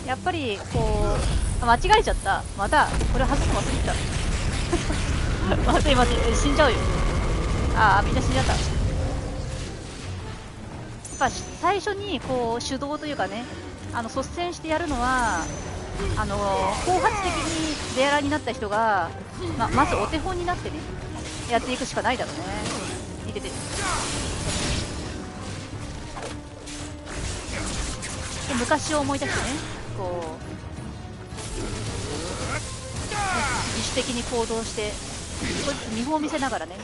やっぱりこう、間違えちゃった。またこれ外すの忘れてた。まずいまずい、死んじゃうよ。みんな死んじゃった。やっぱ最初にこう手動というかね、率先してやるのは後発的にベアラーになった人が、まずお手本になってね、やっていくしかないだろうね。いてて。で昔を思い出してね、こう自主的に行動して、こいつ見本を見せながらね、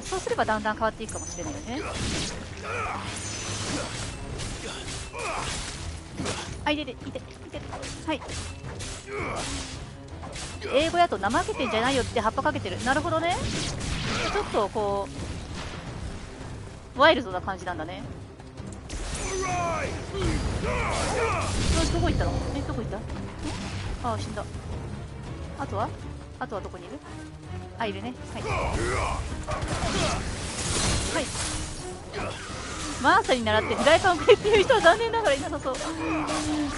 そうすればだんだん変わっていくかもしれないよね。いてて、はい。英語やと怠けてんじゃないよって葉っぱかけてる。なるほどね。ちょっとこうワイルドな感じなんだね。どこ行ったの？どこ行った？死んだ。あとはどこにいる？いるね。はい。はい。マーサに習ってフライパンをくれっていう人は残念ながらいなさそう。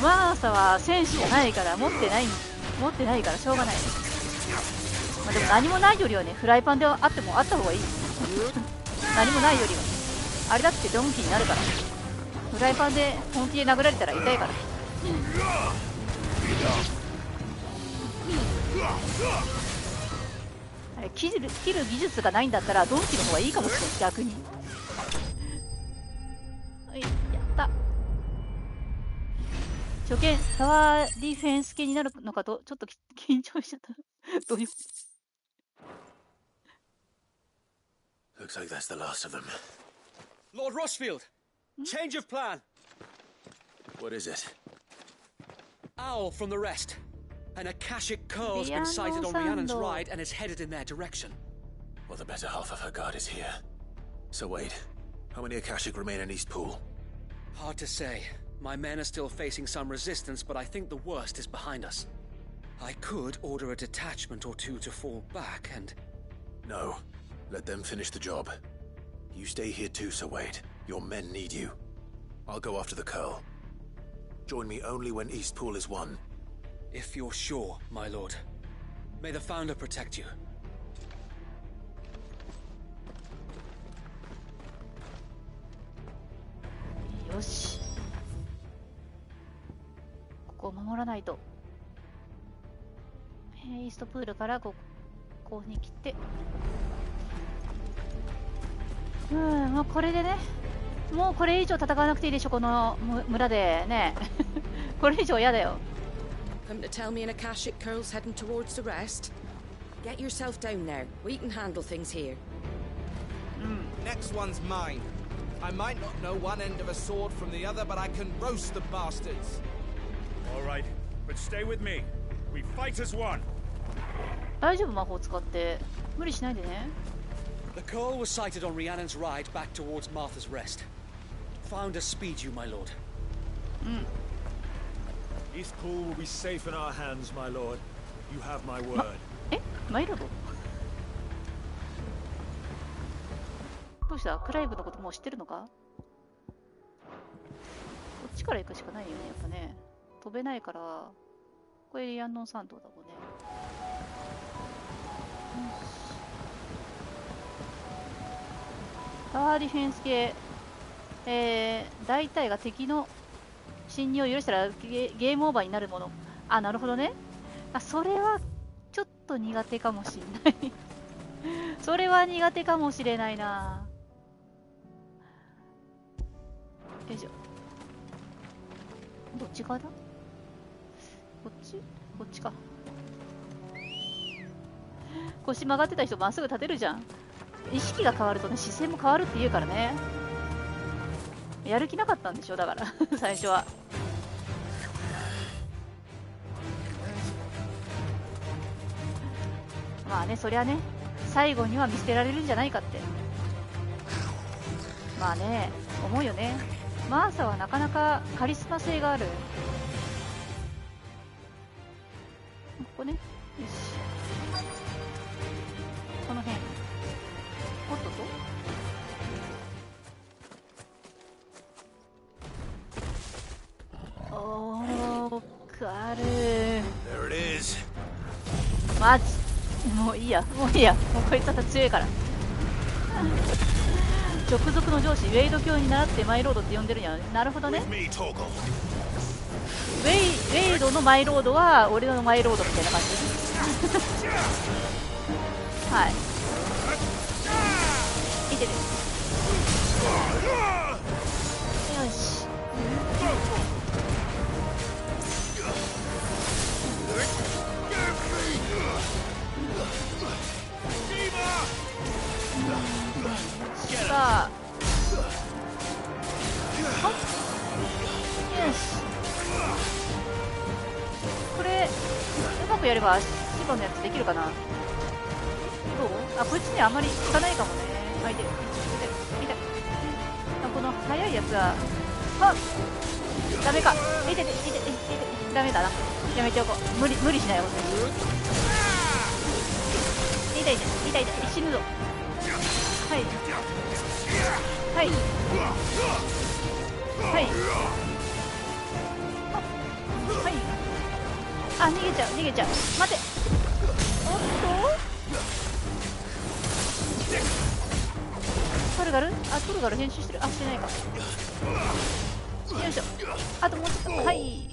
マーサは戦士じゃないから持ってないからしょうがない。でも何もないよりはね、フライパンであってもあった方がいい。何もないよりは。あれだってドンキになるから。フライパンで本気で殴られたら痛いから。切る技術がないんだったらドンキの方がいいかもしれない、逆に。はい、やった。初見タワーディフェンス系になるのかとちょっと緊張しちゃった。どういう。Looks like that's the last of them. Lord Rossfield, change of plan. What is it? Owl from the rest. An Akashic curl's been sighted on Rhiannon's ride and is headed in their direction. Well, the better half of her guard is here. So Wade, How many Akashic remain in East Pool? Hard to say. My men are still facing some resistance, but I think the worst is behind us. I could order a detachment or two to fall back and... No. Let them finish the job. You stay here too, Sir Wade. Your men need you. I'll go after the Curl. Join me only when East Pool is won. If you're sure, my lord. May the Founder protect you. よし。ここを守らないと。イーストプールからここに来て。もうこれでね。もうこれ以上戦わなくていいでしょ、この村でね。これ以上嫌だよ。Come to tell me an Akashic Curl's heading towards the rest? Get yourself down there. We can handle things here. Next one's mine. I might not know one end of a sword from the other, but I can roast the bastards. All right, but stay with me. We fight as one. 大丈夫、魔法使って無理しないでね。The Curl was sighted on Rhiannon's ride back towards Martha's Rest. Founder speed you, my lord. East Pool will be safe in our hands, my lord. You have my word. マイルドどうした？クライブのこともう知ってるのか？こっちから行くしかないよね、やっぱね。飛べないから、これリアンノン山道だもんね。タワーディフェンス系、大体が敵の侵入を許したらゲームオーバーになるもの。あ、なるほどね。あ、それはちょっと苦手かもしれない。それは苦手かもしれないな。よいしょ。どっち側だ？こっち？こっちか。腰曲がってた人まっすぐ立てるじゃん。意識が変わるとね、視線も変わるって言うからね。やる気なかったんでしょ、だから最初は。まあね、そりゃね、最後には見捨てられるんじゃないかって。まあね、思うよね。マーサはなかなかカリスマ性がある。ここね、よし。この辺。おっとっと。おー、カルー。There it is. マジ。もういいや、もういいや。もうこいつは強いから。直属の上司、ウェイド教に習ってマイロードって呼んでるんや。なるほどね。ウェイドのマイロードは俺のマイロードみたいな感じ。はい。いてる。よし。さあ、よし。これうまくやればシバのやつできるかな。どう？あ、こいつにはあんまり効かないかもね。あ、いて、いて、いて。あ、この速いやつは、あ、ダメか。いて、いて、いて、いて、ダメだな。やめておこう。無理しないよ。いて、いて、いて、いて、死ぬぞ。はい。はい。はい。はい。あ、逃げちゃう、逃げちゃう。待て。おっと。トルガル？あ、トルガル編集してる。あ、してないか。よいしょ。あともうちょっと。はい。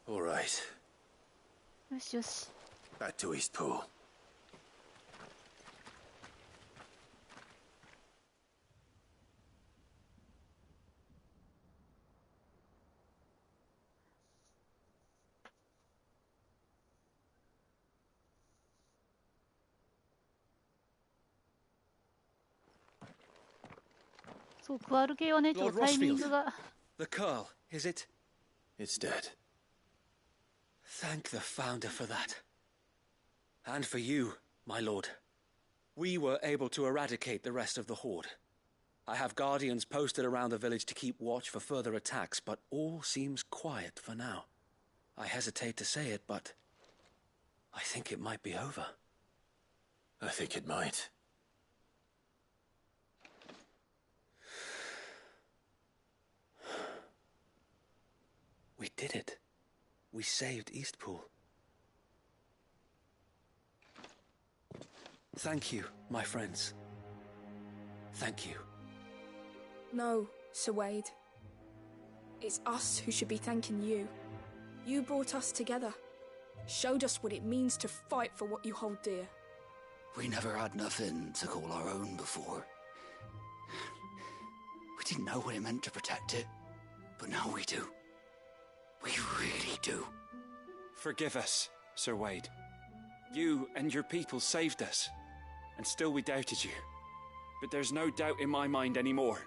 All right. よしよし。 Back to East Pool. そう、クアル系はね、ちょっとタイミングが。The curl, is it? It's dead. Thank the founder for that. And for you, my lord. We were able to eradicate the rest of the horde. I have guardians posted around the village to keep watch for further attacks, but all seems quiet for now. I hesitate to say it, but I think it might be over. I think it might. We did it. We saved Eastpool. Thank you, my friends. Thank you. No, Sir Wade. It's us who should be thanking you. You brought us together. Showed us what it means to fight for what you hold dear. We never had nothing to call our own before. We didn't know what it meant to protect it, but now we do. We really do. Forgive us, Sir Wade. You and your people saved us, and still we doubted you. But there's no doubt in my mind anymore.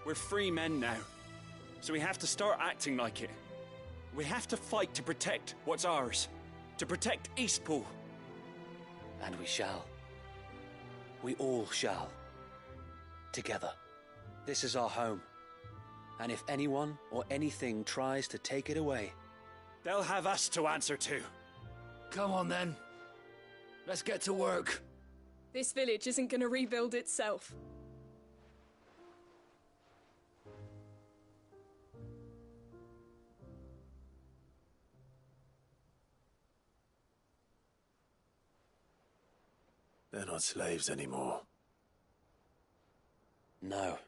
We're free men now, so we have to start acting like it. We have to fight to protect what's ours, to protect Eastpool. And we shall. We all shall. Together. This is our home. And if anyone or anything tries to take it away, they'll have us to answer to. Come on then. Let's get to work. This village isn't gonna rebuild itself. They're not slaves anymore. No.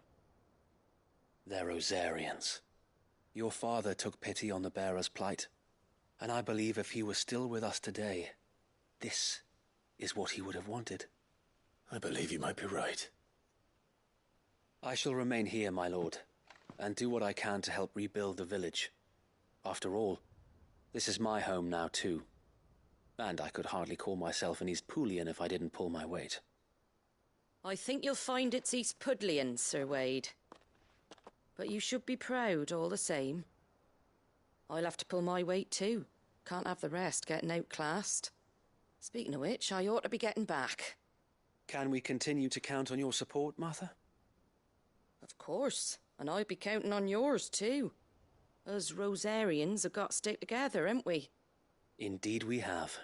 They're Rosarians. Your father took pity on the bearer's plight, and I believe if he was still with us today, this is what he would have wanted. I believe you might be right. I shall remain here, my lord, and do what I can to help rebuild the village. After all, this is my home now too, and I could hardly call myself an Eastpoolian if I didn't pull my weight. I think you'll find it's Eastpudlian, Sir Wade. But you should be proud all the same. I'll have to pull my weight too. Can't have the rest getting outclassed. Speaking of which, I ought to be getting back. Can we continue to count on your support, Martha? Of course, and I'll be counting on yours too. Us Rosarians have got to stick together, haven't we? Indeed we have.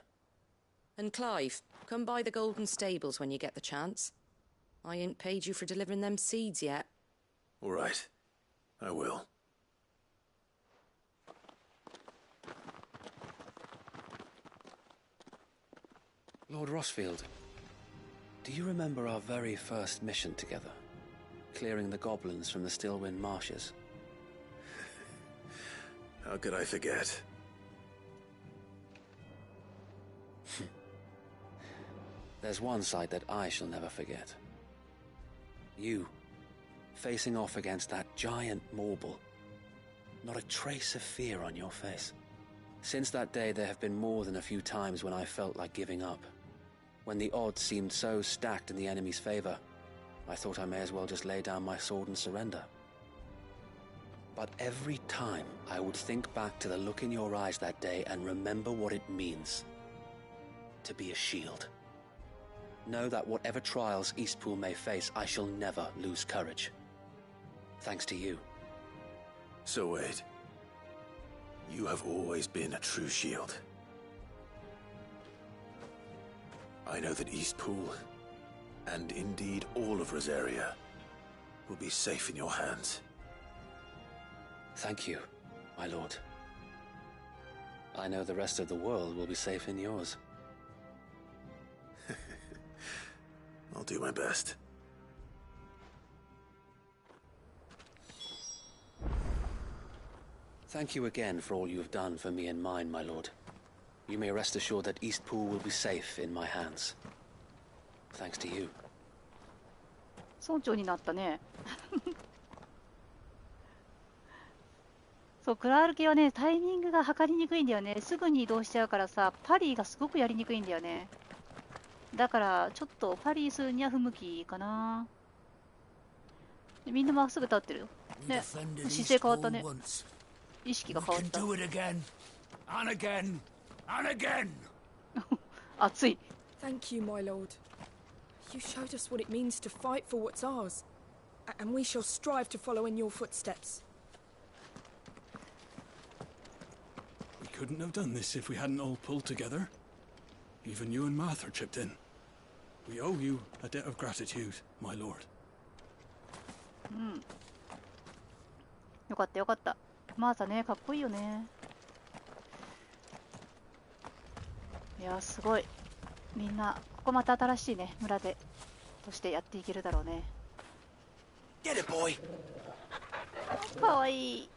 And Clive, come by the Golden Stables when you get the chance. I ain't paid you for delivering them seeds yet. All right. I will. Lord Rossfield, do you remember our very first mission together? Clearing the goblins from the Stillwind marshes? How could I forget? There's one sight that I shall never forget. You, facing off against that giant Morble. Not a trace of fear on your face. Since that day, there have been more than a few times when I felt like giving up. When the odds seemed so stacked in the enemy's favor, I thought I may as well just lay down my sword and surrender. But every time, I would think back to the look in your eyes that day and remember what it means to be a shield. Know that whatever trials Eastpool may face, I shall never lose courage. Thanks to you. So Wade, you have always been a true shield. I know that Eastpool, and indeed all of Rosaria, will be safe in your hands. Thank you, my lord. I know the rest of the world will be safe in yours. I'll do my best. Thank you again for all you have done for me and mine, my lord. You may rest assured that Eastpool will be safe in my hands. Thanks to you. 村長になったね。そう、クラール系はね、タイミングが測りにくいんだよね。すぐに移動しちゃうからさ、パリーがすごくやりにくいんだよね。だから、ちょっとパリーするには不向きかな。みんなまっすぐ立ってるよ。ね、姿勢変わったね。意識が変わった。熱い。Thank you, my lord. You showed us what it means to fight for what's ours, and we shall strive to follow in your footsteps. We couldn't have done this if we hadn't all pulled together. Even you and Martha chipped in. We owe you a debt of gratitude, my lord. うん。よかったよかった。マーサね、かっこいいよね。いや、すごい。みんな、ここまた新しいね、村で、としてやっていけるだろうね。Get it, boy. かわいい。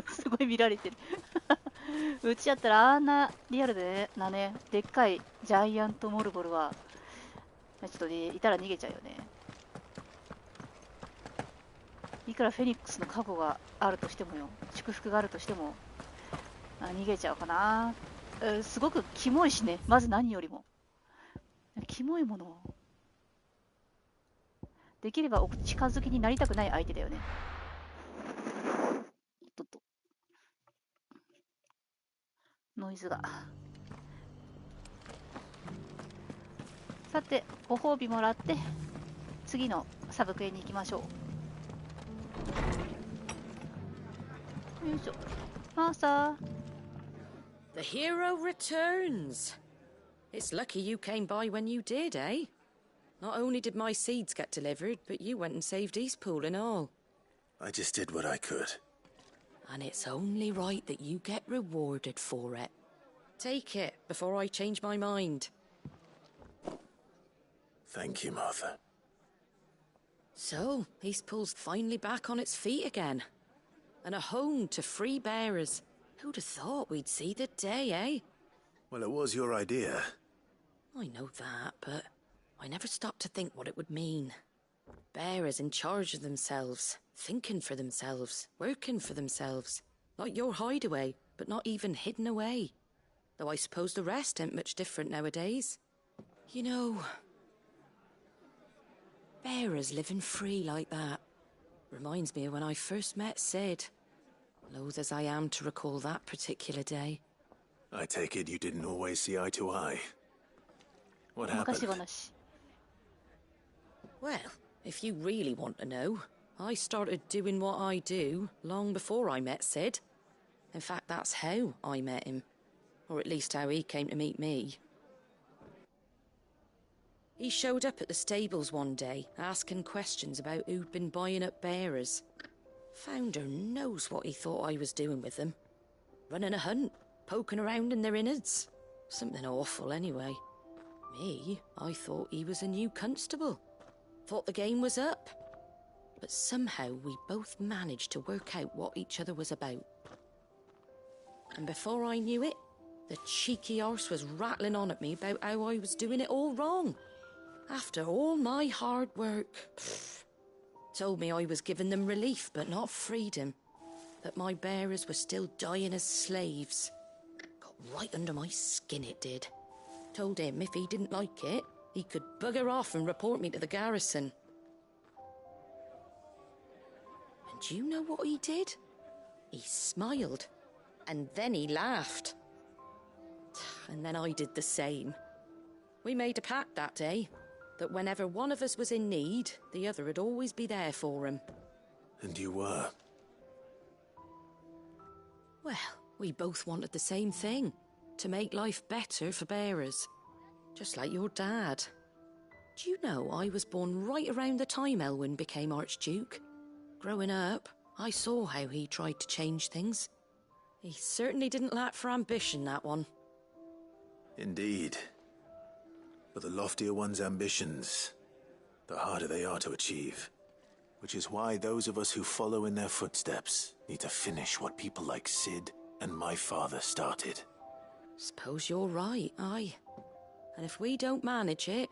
すごい見られてる。うちやったらあんなリアルでなね、でっかいジャイアントモルボルは、ちょっとね、いたら逃げちゃうよね。いくらフェニックスの過去があるとしてもよ、祝福があるとしても、逃げちゃうかな。すごくキモいしね、まず何よりも。キモいもの。できればお近づきになりたくない相手だよね。ノイズが。さて、ご褒美もらって、次のサブクエに行きましょう。よいしょ。マーサー。The hero returns. It's lucky you came by when you did, eh? Not only did my seeds get delivered, but you went and saved Eastpool and all. I just did what I could. And it's only right that you get rewarded for it. Take it before I change my mind. Thank you, Martha. So, Eastpool's finally back on its feet again. And a home to free bearers. Who'd have thought we'd see the day, eh? Well, it was your idea. I know that, but I never stopped to think what it would mean. Bearers in charge of themselves, thinking for themselves, working for themselves. Like your hideaway, but not even hidden away. Though I suppose the rest ain't much different nowadays. You know, bearers living free like that reminds me of when I first met Sid. Loath as I am to recall that particular day. I take it you didn't always see eye to eye. What happened? Well, if you really want to know, I started doing what I do long before I met Sid. In fact, that's how I met him. Or at least how he came to meet me. He showed up at the stables one day, asking questions about who'd been buying up bearers. Founder knows what he thought I was doing with them. Running a hunt, poking around in their innards. Something awful anyway. Me, I thought he was a new constable. Thought the game was up. But somehow we both managed to work out what each other was about. And before I knew it, the cheeky arse was rattling on at me about how I was doing it all wrong. After all my hard work. Told me I was giving them relief, but not freedom. That my bearers were still dying as slaves. Got right under my skin, it did. Told him if he didn't like it, he could bugger off and report me to the garrison. And do you know what he did? He smiled. And then he laughed. And then I did the same. We made a pact that day. That whenever one of us was in need, the other would always be there for him. And you were? Well, we both wanted the same thing. To make life better for bearers. Just like your dad. Do you know I was born right around the time Elwyn became Archduke? Growing up, I saw how he tried to change things. He certainly didn't lack for ambition, that one. Indeed. But the loftier one's ambitions, the harder they are to achieve. Which is why those of us who follow in their footsteps need to finish what people like Sid and my father started. Suppose you're right, aye. And if we don't manage it,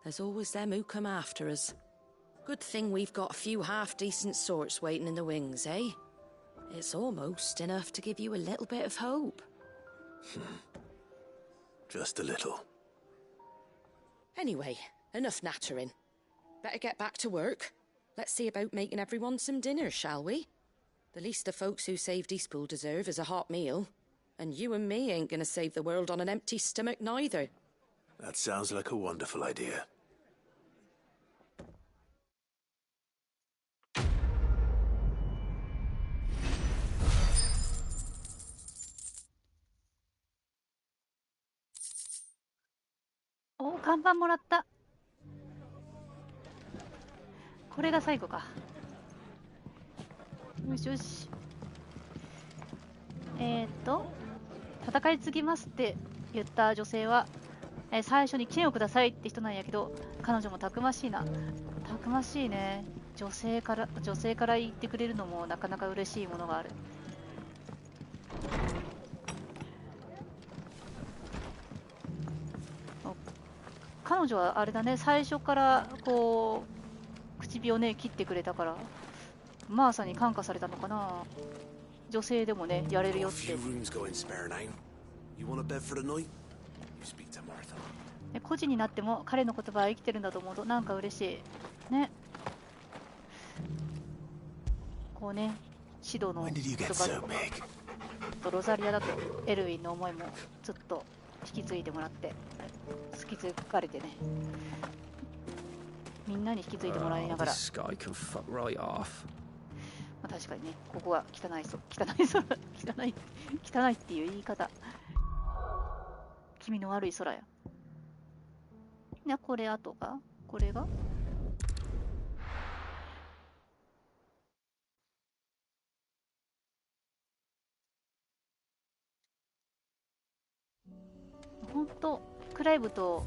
there's always them who come after us. Good thing we've got a few half-decent sorts waiting in the wings, eh? It's almost enough to give you a little bit of hope. Just a little. Anyway, enough nattering. Better get back to work. Let's see about making everyone some dinner, shall we? The least the folks who saved Eastpool deserve is a hot meal. And you and me ain't gonna save the world on an empty stomach neither. That sounds like a wonderful idea. Oh, 看板もらった。これが最後か。よしよし。戦い継ぎますって言った女性は、最初に剣をくださいって人なんやけど、彼女もたくましいな。たくましいね。女性から言ってくれるのもなかなか嬉しいものがある。彼女はあれだね、最初からこう口火をね切ってくれたから、マーサに感化されたのかな。女性でもねやれるよって。孤児になっても彼の言葉は生きてるんだと思うとなんか嬉しいね。こうね、指導の言葉とロザリアだとエルウィンの思いもずっと引き継いでもらって、引き継がれてね、みんなに引き継いでもらいながら、まあ、確かにね、ここは汚いっていう言い方、君の悪い空や。これあとか、これが本当、クライブと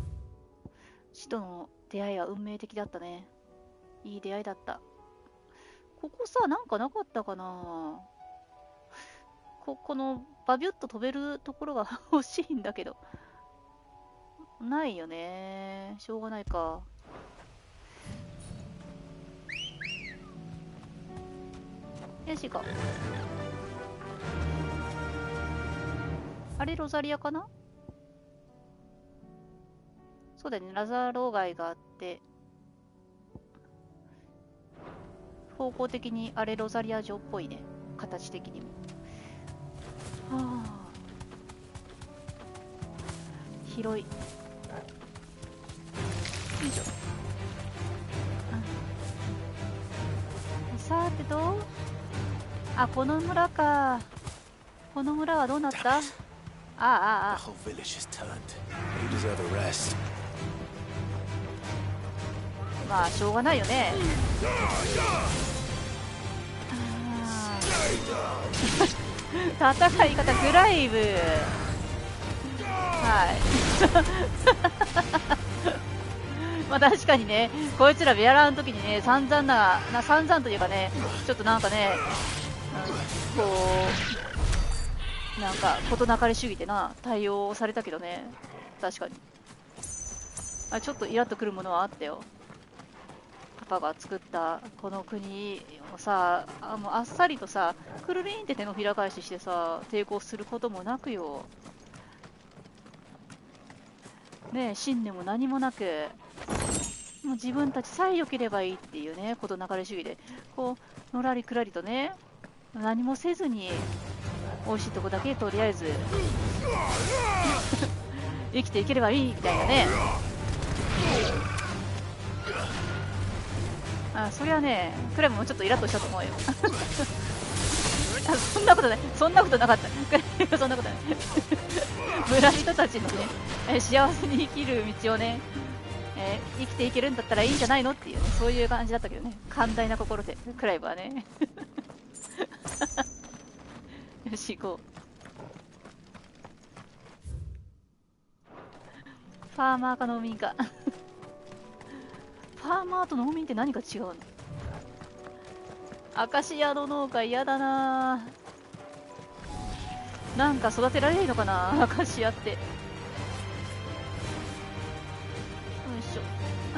シドの出会いは運命的だったね。いい出会いだった。ここさ、なんかなかったかな。このバビュッと飛べるところが欲しいんだけど、ないよね。しょうがないか。よし行こう。あれロザリアかな。そうだね、ラザーロー街があって、方向的にあれロザリア城っぽいね、形的にも。はあ、広い。よいしょ。さてどう？あ、この村か。この村はどうなった？あ。まあしょうがないよね。戦い方グライブ。はいまあ確かにね、こいつらベアラーの時にね、散々というかね、ちょっとなんかね、こうなんか事なかれ主義でな対応されたけどね。確かにちょっとイラッとくるものはあったよ。パパが作ったこの国をさ、もうあっさりとさ、くるりんって手のひら返ししてさ、抵抗することもなくよ。ねえ、信念も何もなく、もう自分たちさえ良ければいいっていうね、事なかれ主義で、こう、のらりくらりとね、何もせずに、美味しいとこだけとりあえず、生きていければいいみたいなね。そりゃね、クラブもちょっとイラッとしたと思うよ。そんなことない、そんなことなかった。そんなことない。村人たちのね、幸せに生きる道をね、生きていけるんだったらいいんじゃないのっていうね、そういう感じだったけどね、寛大な心で、クライブはね。よし、行こう。ファーマーか農民か。ファーマーと農民って何が違うの？アカシアの農家嫌だな。なんか育てられるのかな、アカシアって。よいしょ、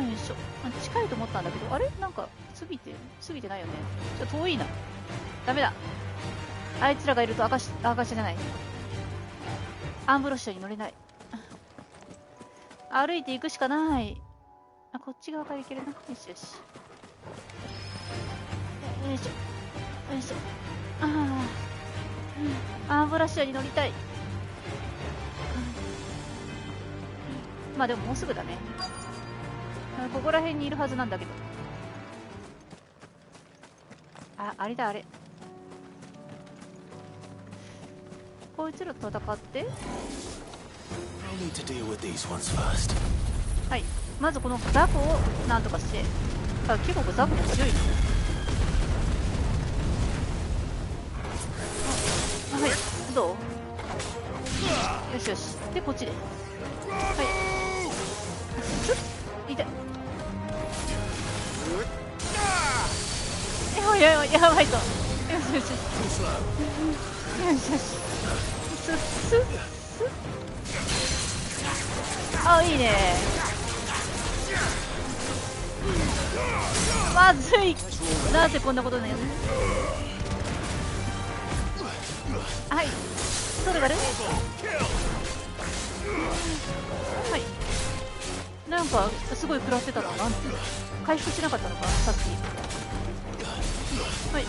よいしょ。近いと思ったんだけど、あれなんか過ぎてないよね。ちょっと遠いな。ダメだ。あいつらがいるとアカシアじゃない。アンブロッシャに乗れない。歩いていくしかない。こっち側から行けるな。よしよし。よいしょよいしょ。アンブラッシャーに乗りたい。まあでももうすぐだね。ここら辺にいるはずなんだけど。あれだあれ。こいつらと戦って。はい、まずこのザコをなんとかして。結構ザコも強いの。はい、どう？よしよし。で、こっちで。はい。痛い。やばいと。よしよし。よしよし。あ、いいね。まずい。なぜこんなことになるの。はい。どれがある？はい。なんかすごい食らってたな。なんて回復しなかったのかさっき。はい。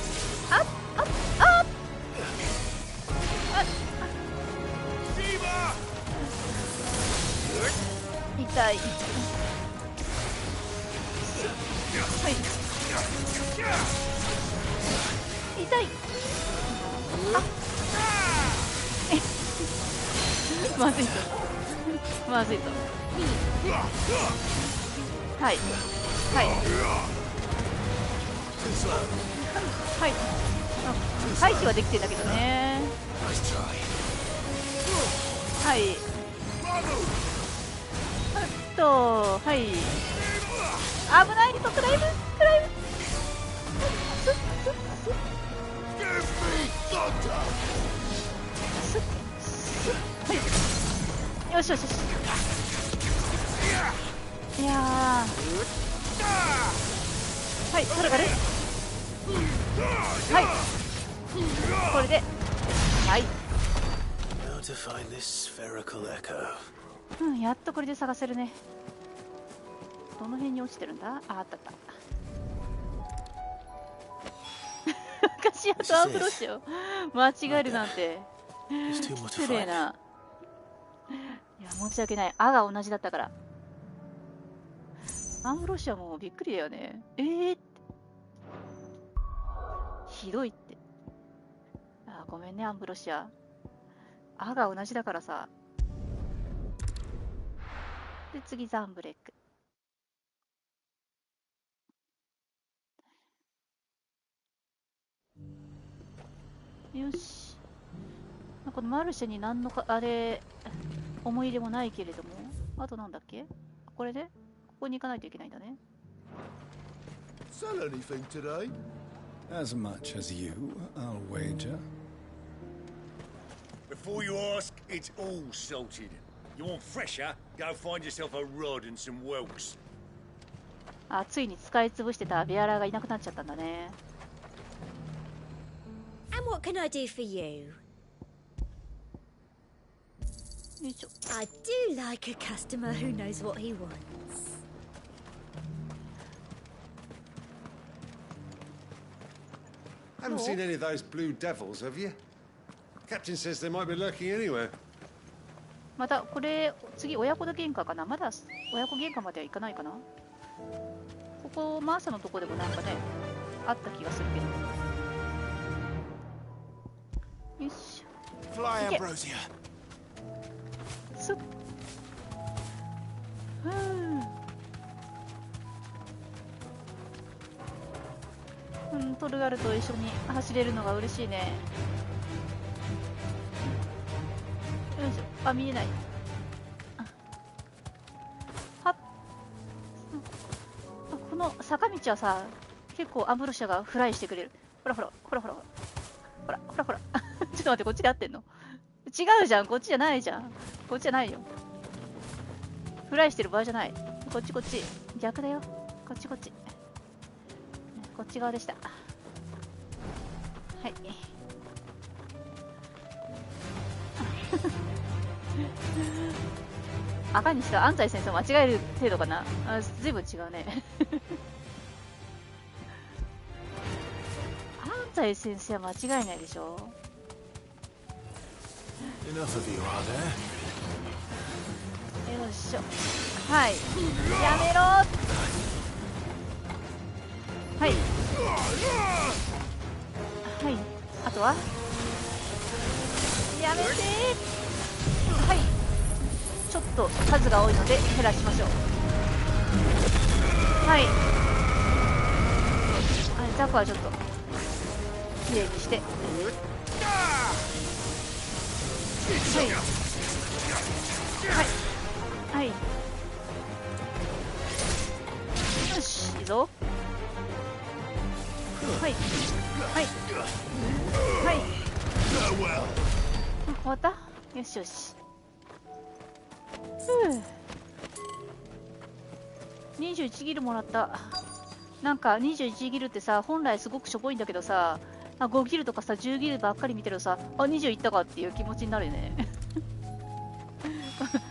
痛い。はい。痛い。まずいと。まずいと。はい。はい。はい。回避はできてんだけどね。はい。はい。危ないとクライム。よしよしよし。いやー。はい、それがる。はい。これで。はい。うん、やっとこれで探せるね。どの辺に落ちてるんだ？あった。カシアとアンブロッシュを間違えるなんて失礼な。いや、申し訳ない。あが同じだったから。アンブロッシュはもうびっくりだよね。ひどいって。ごめんね、アンブロッシュ。あが同じだからさ。で、次、ザンブレック。よし。このマルシェに何のか、思い入れもないけれども。あとなんだっけ？これでここに行かないといけないんだね。Sell anything today? As much as you, I'll wager. Before you ask, it's all salted. You want fresher? Go find yourself a rod and some whelks. ついに使い潰してたベアラーがいなくなっちゃったんだね。And what can I do for you? よいしょ。 I do like a customer who knows what he wants. Haven't seen any of those blue devils, have you? Captain says they might be lurking anywhere. またこれ次親子喧嘩かな。まだ親子喧嘩まではいかないかな。ここマーサのとこでもなんかねあった気がするけど。よし。Fly, Ambrosia. すっ。トルガルと一緒に走れるのが嬉しいね。よいしょ。見えない。はっ。この坂道はさ、結構アンブロシアがフライしてくれる。ほら。ちょっと待って、こっちで合ってんの？違うじゃん、こっちじゃないじゃん。こっちじゃないよ。フライしてる場合じゃない。こっち。逆だよ。こっち。こっち側でした。はい。赤にした安西先生間違える程度かな。ずいぶん違うね。西先生は間違いないでしょ。Enough of you, are there? よいしょ。はい、やめろ。はいはい、あとはやめて。はい、ちょっと数が多いので減らしましょう。はい、ザクはちょっときれいにして、はいはいはい、よし、いいぞ。はいはいはい、終わった。よしよし。21ギルもらった。なんか21ギルってさ、本来すごくしょぼいんだけどさ、5ギルとかさ10ギルばっかり見てるとさ、あ、20いったかっていう気持ちになるよね。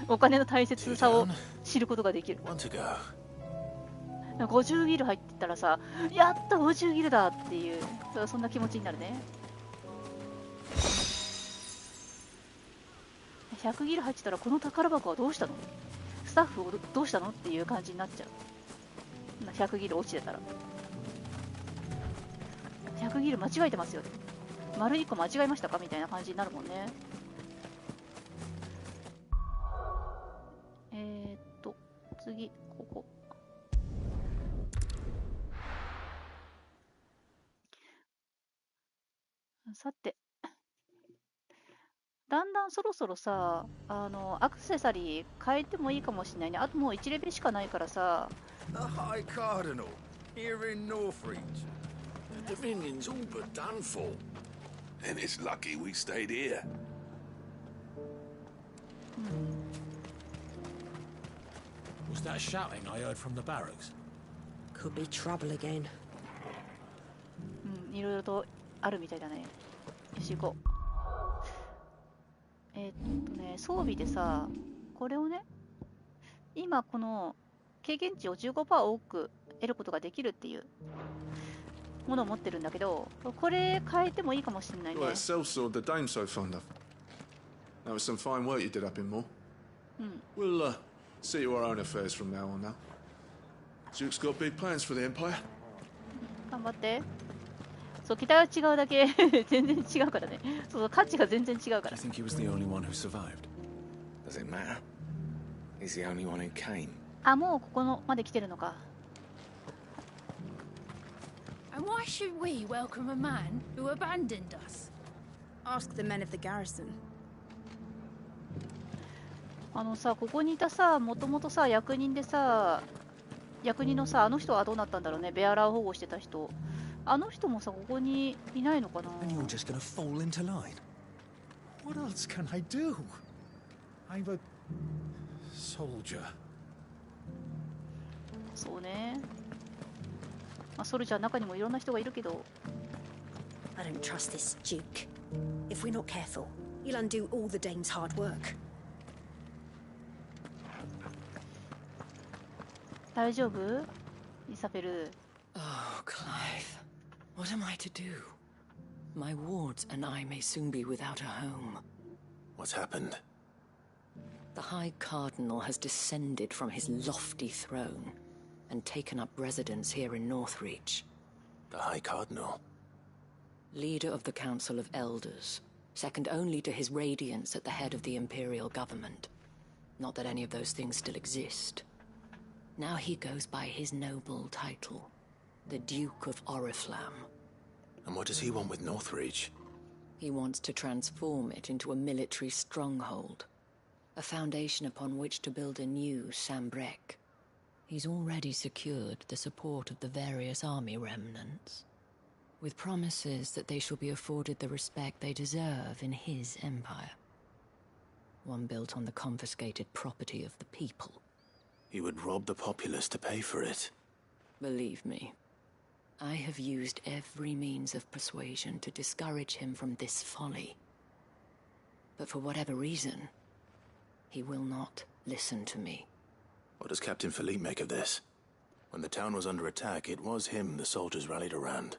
お金の大切さを知ることができる。50ギル入ってたらさ、やった50ギルだっていう、そんな気持ちになるね。100ギル入ってたら、この宝箱はどうしたの、スタッフをどうしたのっていう感じになっちゃう。100ギル落ちてたら、100ギル間違えてますよ、丸1個間違えましたかみたいな感じになるもんね。次、ここ。さて、だんだんそろそろさ、アクセサリー変えてもいいかもしれないね。あともう1レベルしかないからさ。The High Cardinal, here in Northreach. The Dominion's all but done for. And it's lucky we stayed here. Was that shouting I heard from the barracks? Could be trouble again. いろいろとあるみたいだね。よし、行こう。装備でさ、これをね、今この経験値を 15% 多く得ることができるっていうものを持ってるんだけど、これ変えてもいいかもしれないね。Well, that sellsword the Dame's so fond of. That was some fine work you did up in Moore. We'll see to our own affairs from now on now. Duke's got big plans for the Empire. 頑張って。そう、期待が違うだけ全然違うからね。そう、価値が全然違うから。Do you think he was the only one who survived? Does it matter? He's the only one who came. あ、もうここのまで来てるのか。And why should we welcome a man who abandoned us? Ask the men of the garrison. さ、ここにいたさ、もともとさ、役人でさ、役人のさ、あの人はどうなったんだろうね。ベアラーを保護してた人。あの人もさ、ここにいないのかな。 And you're just gonna fall into line. What else can I do? I'm a soldier. そうね。まあ、ソルジャーの中にもいろんな人がいるけど。I don't trust this Duke. If we're not careful, he'll undo all the Dane's hard work. 大丈夫？イサベル。 Oh, Clive. What am I to do? My wards and I may soon be without a home. What's happened? The High Cardinal has descended from his lofty throne and taken up residence here in Northreach. The High Cardinal? Leader of the Council of Elders, second only to his Radiance at the head of the Imperial government. Not that any of those things still exist. Now he goes by his noble title, the Duke of Oriflamme. And what does he want with Northreach? He wants to transform it into a military stronghold, a foundation upon which to build a new Sambrek. He's already secured the support of the various army remnants, with promises that they shall be afforded the respect they deserve in his empire. One built on the confiscated property of the people. He would rob the populace to pay for it. Believe me, I have used every means of persuasion to discourage him from this folly. But for whatever reason, he will not listen to me. What does Captain Philippe make of this? When the town was under attack, it was him the soldiers rallied around.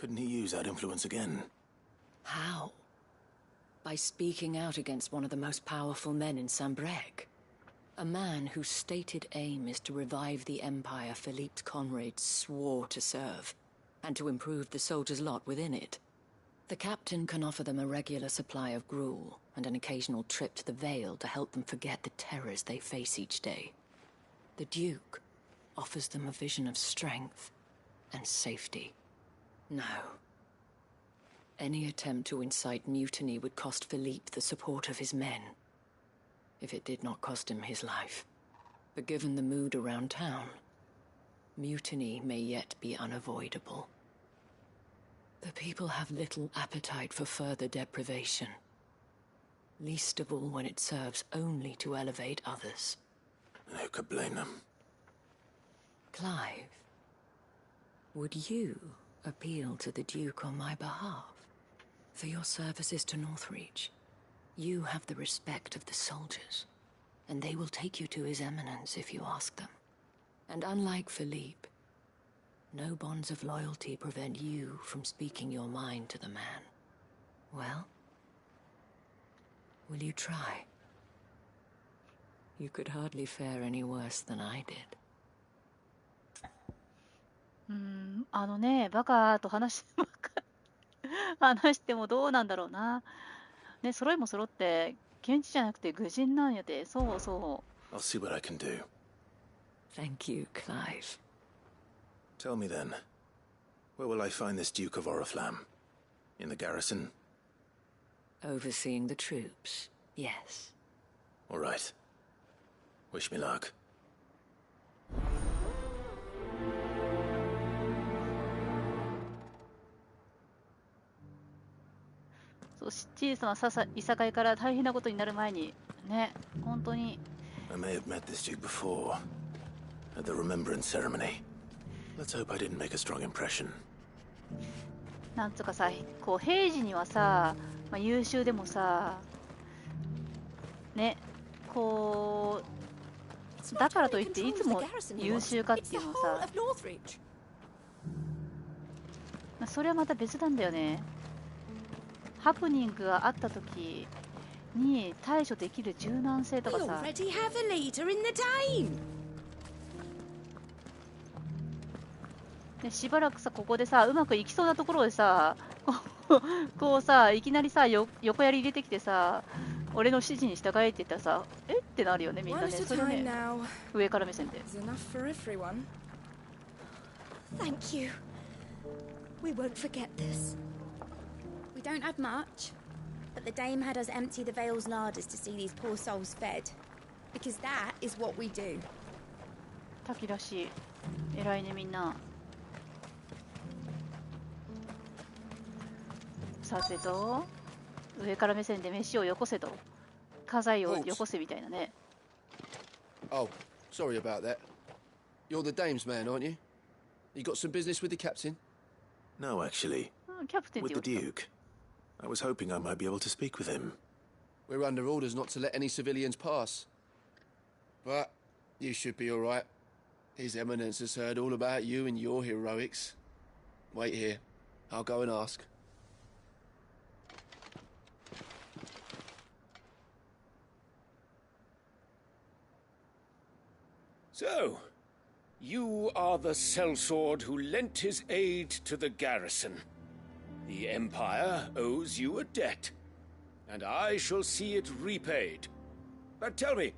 Couldn't he use that influence again? How? By speaking out against one of the most powerful men in Sambreg. A man whose stated aim is to revive the empire Philippe's comrades swore to serve, and to improve the soldiers' lot within it. The captain can offer them a regular supply of gruel, and an occasional trip to the Vale to help them forget the terrors they face each day. The Duke offers them a vision of strength and safety. No. Any attempt to incite mutiny would cost Philippe the support of his men, if it did not cost him his life. But given the mood around town, mutiny may yet be unavoidable. The people have little appetite for further deprivation, least of all when it serves only to elevate others. And who could blame them? Clive, would you appeal to the Duke on my behalf? For your services to Northreach, you have the respect of the soldiers, and they will take you to His Eminence if you ask them. And unlike Philippe, no bonds of loyalty prevent you from speaking your mind to the man. Well, will you try? You could hardly fare any worse than I did. バカと話してもどうなんだろうな。ね、揃いも揃って、検事じゃなくて愚人なんやで。そうそう。I'll see what I can do. Thank you, Clive. Tell me then, where will I find this Duke of Oriflamme? In the garrison? Overseeing the troops, yes. All right. Wish me luck. 小さないさかいから大変なことになる前にね、本当に。I may have met this Duke before at the remembrance ceremony. Let's hope I didn't make a strong impression. なんつうかさ、こう平時にはさ、優秀でもさ、ね、こうだからといっていつも優秀かっていうのはさ、それはまた別なんだよね。ハプニングがあった時に対処できる柔軟性とかさ。でしばらくさここでさうまくいきそうなところでさこうさいきなりさ横やり入れてきてさ俺の指示に従えって言ったらさえってなるよねみんなね。それね上から目線で。Thank you. We won't forget this. We don't have much, but the dame had us empty the Vale's larders to see these poor souls fed. because that is what we do. 滝らしい。偉いねみんな。さてと上から目線で飯をよこせと家財をよこせみたいなね。Oh, sorry about that. You're the dame's man, aren't you? You got some business with the captain? No, actually. With the Duke. I was hoping I might be able to speak with him. We're under orders not to let any civilians pass. But you should be all right. His Eminence has heard all about you and your heroics. Wait here. I'll go and ask. So, you are the sellsword who lent his aid to the garrison. The Empire owes you a debt, and I shall see it repaid. But tell me,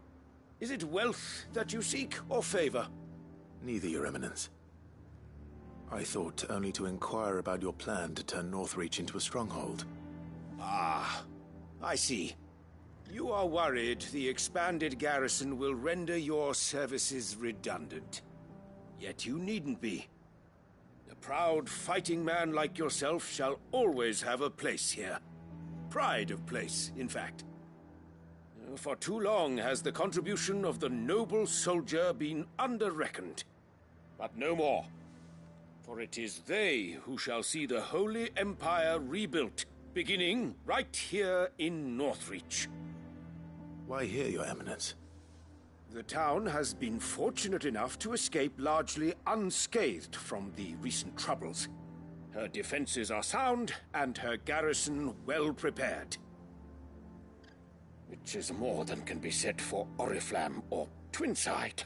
is it wealth that you seek, or favor? Neither, Your Eminence. I thought only to inquire about your plan to turn Northreach into a stronghold. Ah, I see. You are worried the expanded garrison will render your services redundant. Yet you needn't be. A proud fighting man like yourself shall always have a place here. Pride of place, in fact. For too long has the contribution of the noble soldier been under-reckoned. But no more. For it is they who shall see the Holy Empire rebuilt, beginning right here in Northreach. Why here, Your Eminence? The town has been fortunate enough to escape largely unscathed from the recent troubles. Her defenses are sound, and her garrison well prepared. Which is more than can be said for Oriflamme or Twinside.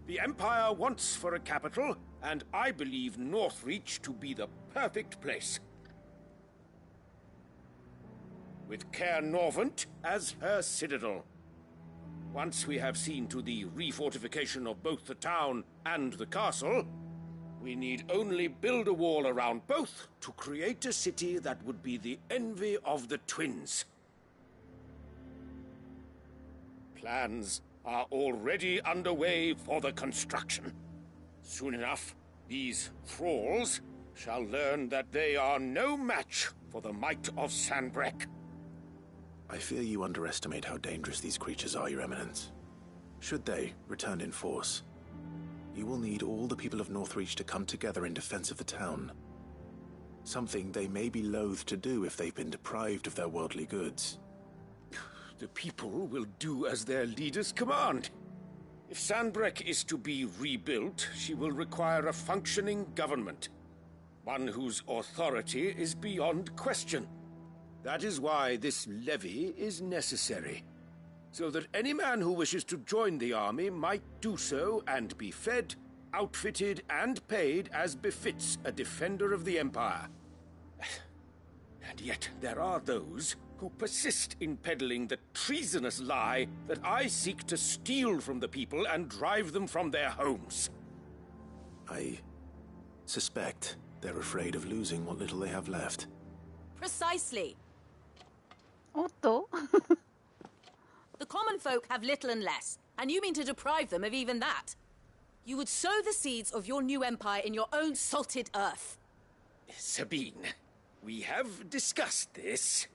The Empire wants for a capital, and I believe Northreach to be the perfect place. With Caer Norvent as her citadel. Once we have seen to the refortification of both the town and the castle, we need only build a wall around both to create a city that would be the envy of the twins. Plans are already underway for the construction. Soon enough, these thralls shall learn that they are no match for the might of Sanbreque. I fear you underestimate how dangerous these creatures are, Your Eminence. Should they return in force, you will need all the people of Northreach to come together in defense of the town. Something they may be loath to do if they've been deprived of their worldly goods. The people will do as their leaders command. If Sanbreque is to be rebuilt, she will require a functioning government. One whose authority is beyond question. That is why this levy is necessary. So that any man who wishes to join the army might do so and be fed, outfitted, and paid as befits a defender of the Empire. And yet there are those who persist in peddling the treasonous lie that I seek to steal from the people and drive them from their homes. I suspect they're afraid of losing what little they have left. Precisely. Otto? The common folk have little and less, and you mean to deprive them of even that. You would sow the seeds of your new empire in your own salted earth. Sabine, we have discussed this.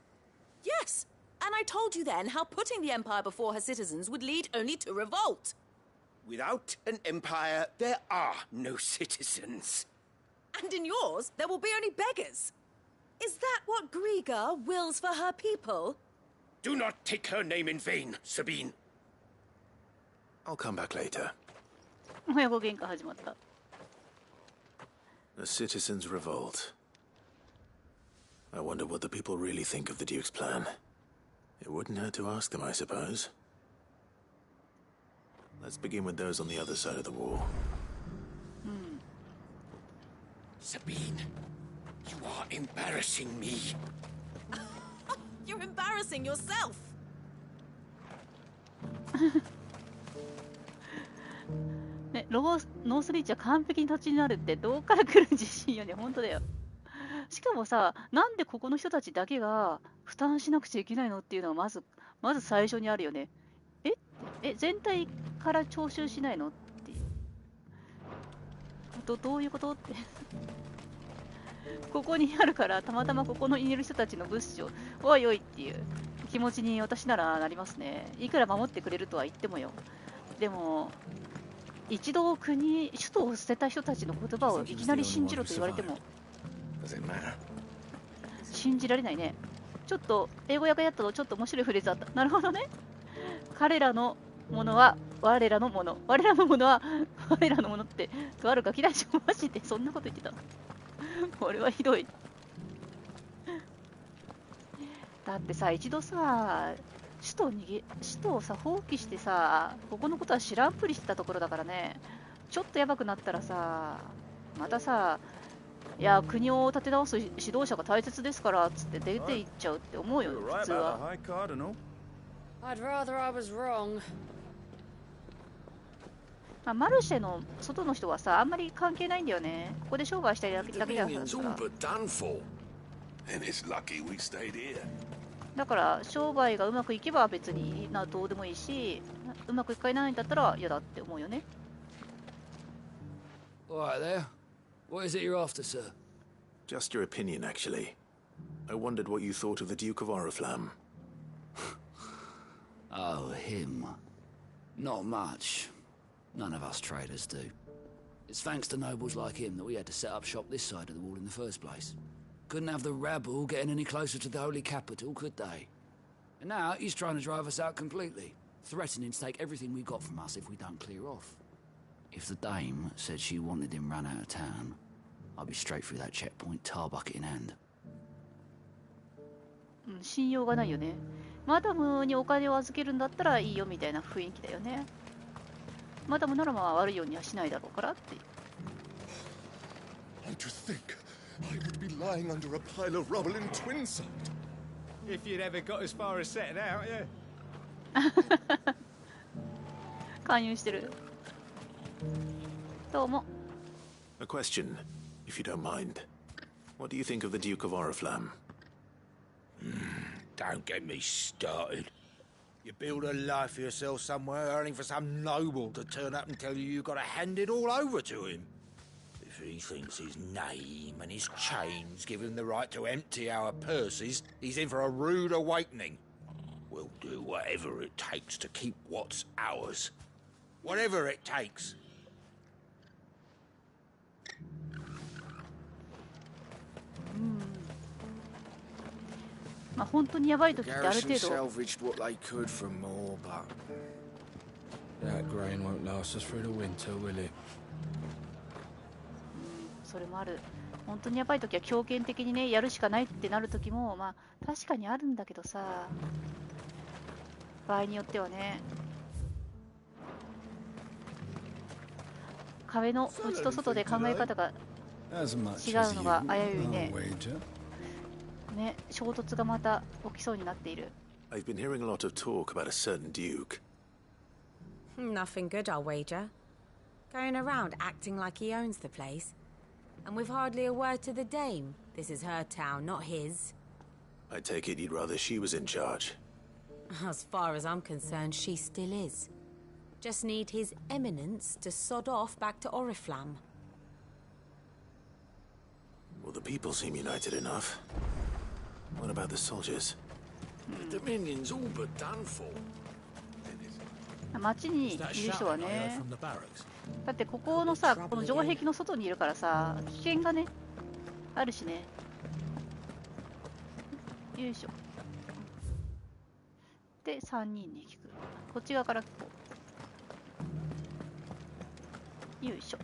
Yes, and I told you then how putting the empire before her citizens would lead only to revolt. Without an empire, there are no citizens. And in yours, there will be only beggars. Is that what Griga wills for her people? Do not take her name in vain, Sabine. I'll come back later. 親子喧嘩始まった。 The citizens revolt. I wonder what the people really think of the Duke's plan. It wouldn't hurt to ask them, I suppose. Let's begin with those on the other side of the wall. Sabine, you are embarrassing me. You're embarrassing yourself. ね、ノースリーチは完璧に立ちになるってどっから来る自信よね、本当だよ。しかもさ、なんでここの人たちだけが負担しなくちゃいけないのっていうのはまず最初にあるよね。全体から徴収しないのっていう。どういうことって。ここにあるから、たまたまここにいる人たちの物資を、おいおいっていう気持ちに私ならなりますね。いくら守ってくれるとは言ってもよ。でも、一度首都を捨てた人たちの言葉をいきなり信じろと言われても信じられないね。ちょっと英語訳やったのちょっと面白いフレーズあった。なるほどね。彼らのものは我らのもの、我らのものは我らのものってとあるガキ大将マジでそんなこと言ってた。これはひどい。だってさ、一度さ首都をさ放棄してさ、ここのことは知らんぷりしてたところだからね。ちょっとやばくなったらさ、またさ、いや国を立て直す指導者が大切ですからっつって出ていっちゃうって思うよ、普通は。I'd rather I was wrong. まあ、マルシェの外の人はさ、あんまり関係ないんだよね。ここで商売したいだけだから。だから商売がうまくいけば別にどうでもいいし、うまくいかないんだったら嫌だって思うよね。Alright there. What is it you're after, sir? Just your opinion, actually. I wondered what you thought of the Duke of Oriflamme. Oh, him. Not much. None of us traders do. It's thanks to nobles like him that we had to set up shop this side of the wall in the first place. Couldn't have the rabble getting any closer to the holy capital, could they? And now he's trying to drive us out completely, threatening to take everything we got from us if we don't clear off. If the dame said she wanted him run out of town, I'll be straight through that checkpoint, tar bucket in hand. 信用がないよね。マダムにお金を預けるんだったらいいよみたいな雰囲気だよね。マダムならまあ悪いようにはしないだろうからって。And to think I would be lying under a pile of rubble in Twinside. If you'd ever got as far as setting out, yeah. 勧誘してる。どうも。A question, if you don't mind. What do you think of the Duke of Oriflamme? Don't get me started. You build a life for yourself somewhere, earning for some noble to turn up and tell you you've got to hand it all over to him. If he thinks his name and his chains give him the right to empty our purses, he's in for a rude awakening. We'll do whatever it takes to keep what's ours. Whatever it takes. まあ本当にやばい時ってある程度。salvaged what they could from more, but that grain won't last us through the winter, will it? それもある。本当にやばい時は強権的にねやるしかないってなる時もまあ確かにあるんだけどさ、場合によってはね。壁の内と外で考え方が違うのが危ういね。ね、衝突がまた起きそうになっている。I've been hearing a lot of talk about a certain duke. Nothing good, I'll wager. Going around acting like he owns the place. And with hardly a word to the dame. This is her town, not his. I take it you'd rather she was in charge. As far as I'm concerned, she still is. Just need his eminence to sod off back to Oriflamme. Well, the people seem united enough. What about the soldiers? The Dominion's all but done for. 街にいる人はね。だってここのさ、この城壁の外にいるからさ、危険がねあるしね。よいしょ。で3人に聞く。こっち側から聞こう。よいしょ。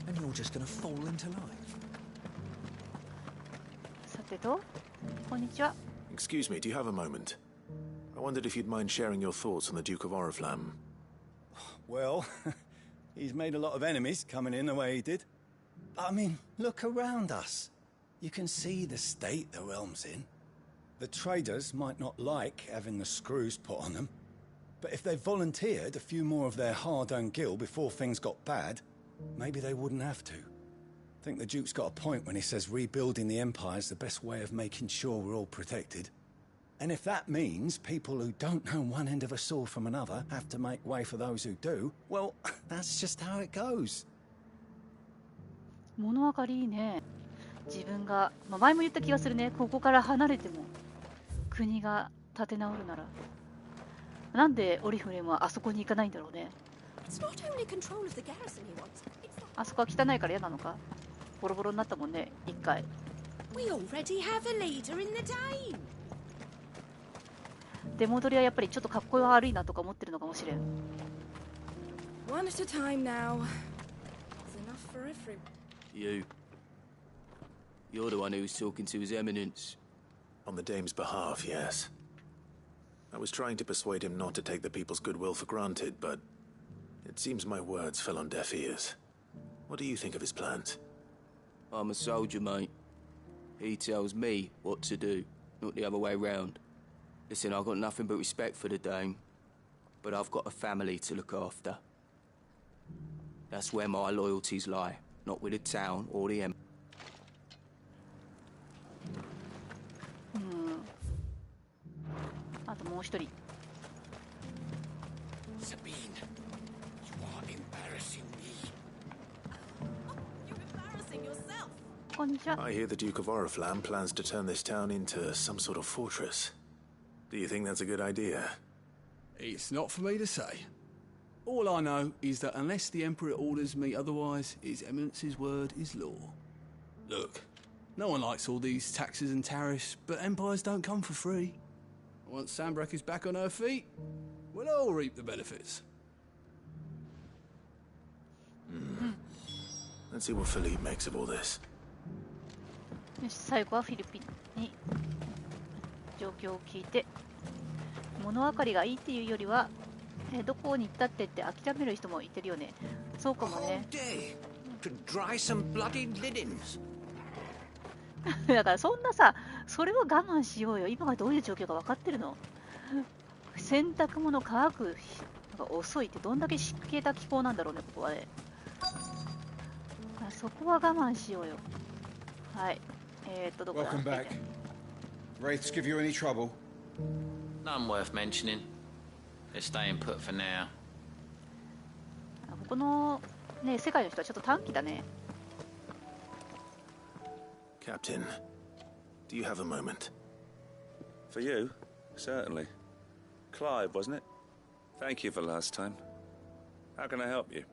And you're just gonna fall into life. さてと。こんにちは。Excuse me, do you have a moment? I wondered if you'd mind sharing your thoughts on the Duke of Oriflamme. Well, he's made a lot of enemies coming in the way he did. I mean, look around us. You can see the state the realm's in. The traders might not like having the screws put on them, but if they volunteered a few more of their hard-earned gil before things got bad, maybe they wouldn't have to. I think the Duke's got a point when he says rebuilding the Empire's the best way of making sure we're all protected. And if that means people who don't know one end of a sword from another have to make way for those who do, well, that's just how it goes. 物分かりいいね。自分が、前も言った気がするね。ここから離れても国が立て直るなら。なんでオリフレームはあそこに行かないんだろうね。あそこは汚いから嫌なのか。ボロボロになったもんね、一回。出戻りはやっぱりちょっとかっこ悪いなとか思ってるのかもしれん。One at a time now. There's enough for everyone. You. You're the one who was talking to His Eminence. On the Dame's behalf, yes. I was trying to persuade him not to take the people's goodwill for granted, but it seems my words fell on deaf ears. What do you think of his plans? I'm a soldier, mate. He tells me what to do, not the other way round. Listen, I've got nothing but respect for the Dame, but I've got a family to look after. That's where my loyalties lie, not with the town or the Empire. あともう一人。Sabine, you are embarrassing me. You're embarrassing yourself. こんにちは。 I hear the Duke of Oriflamme plans to turn this town into some sort of fortress. Do you think that's a good idea? It's not for me to say. All I know is that unless the Emperor orders me otherwise, His Eminence's word is law. Look, no one likes all these taxes and tariffs, but empires don't come for free. Once Sandbreck is back on her feet, we'll all reap the benefits. Let's see what Philippe makes of all this. よし、最後はフィリピンに状況を聞いて、物分かりがいいっていうよりは、どこに行ったってって諦める人もいてるよね。そうかもね。だからそんなさ、それを我慢しようよ。今がどういう状況か分かってるの。洗濯物乾くのが遅いってどんだけ湿気た気候なんだろうね、ここはね。そこは我慢しようよ。はい。どこだ。 Welcome back. Wraiths give you any trouble? None worth mentioning. They're staying put for now. ここのね、世界の人はちょっと短気だね。Captain, do you have a moment? For you? Certainly. Clive, wasn't it? Thank you for last time. How can I help you?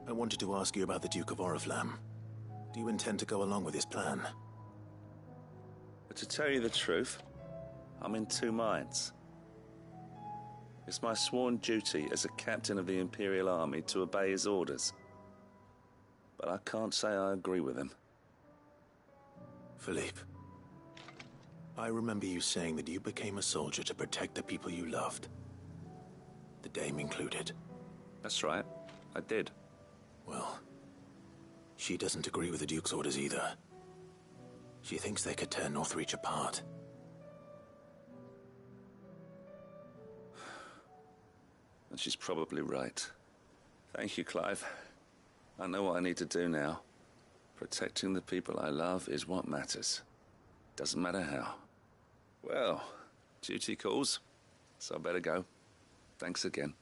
I wanted to ask you about the Duke of Oriflamme. Do you intend to go along with his plan? But to tell you the truth, I'm in two minds. It's my sworn duty as a captain of the Imperial Army to obey his orders. But I can't say I agree with him. Philippe, I remember you saying that you became a soldier to protect the people you loved. The Dame included. That's right, I did. Well, she doesn't agree with the Duke's orders either. She thinks they could tear Northreach apart. And she's probably right. Thank you, Clive. I know what I need to do now. Protecting the people I love is what matters. Doesn't matter how. Well, duty calls, so I better go. Thanks again.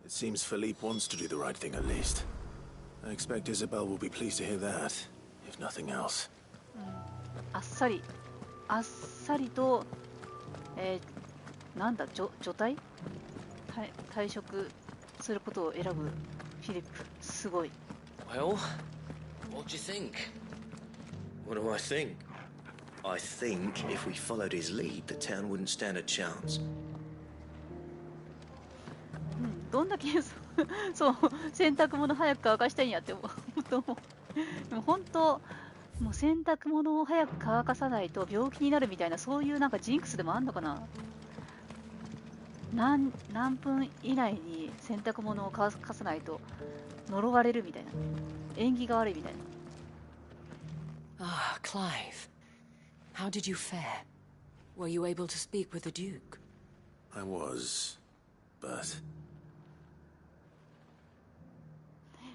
It seems Philippe wants to do the right thing at least. I expect Isabel will be pleased to hear that, if nothing else. あっさりと、なんだ、除隊退職することを選ぶフィリップ、すごい。Well, what do you think? What do I think? I think if we followed his lead, the town wouldn't stand a chance. どんだけそう洗濯物早く乾かしたいんやって思う。でも本当もう洗濯物を早く乾かさないと病気になるみたいな、そういうなんかジンクスでもあんのかな。何分以内に洗濯物を乾かさないと呪われるみたいな、縁起が悪いみたいな。Ah, Clive. How did you fare? Were you able to speak with the Duke? I was, but...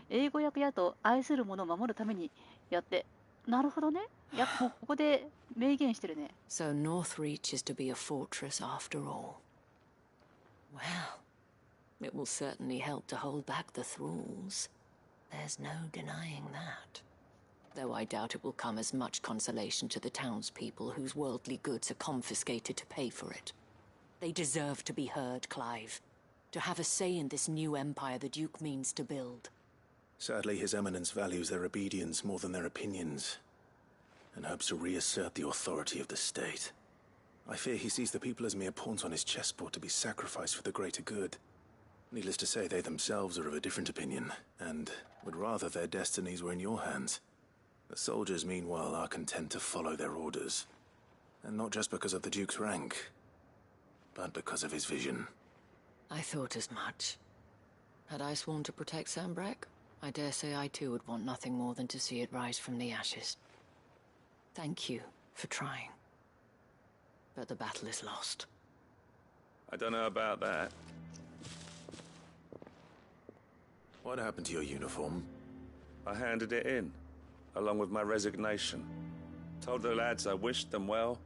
英語訳やと愛する者を守るためにやって、なるほどね。やっぱここで明言してるね。So Northreach is to be a fortress after all. Well, it will certainly help to hold back the thralls. There's no denying that. Though I doubt it will come as much consolation to the townspeople whose worldly goods are confiscated to pay for it. They deserve to be heard, Clive. To have a say in this new empire the Duke means to build. Sadly, His Eminence values their obedience more than their opinions, and hopes to reassert the authority of the state. I fear he sees the people as mere pawns on his chessboard to be sacrificed for the greater good. Needless to say, they themselves are of a different opinion, and would rather their destinies were in your hands. The soldiers, meanwhile, are content to follow their orders. And not just because of the Duke's rank, but because of his vision. I thought as much. Had I sworn to protect Sambrek, I dare say I too would want nothing more than to see it rise from the ashes. Thank you for trying. But the battle is lost. I don't know about that. What happened to your uniform? I handed it in, along with my resignation. Told the lads I wished them well,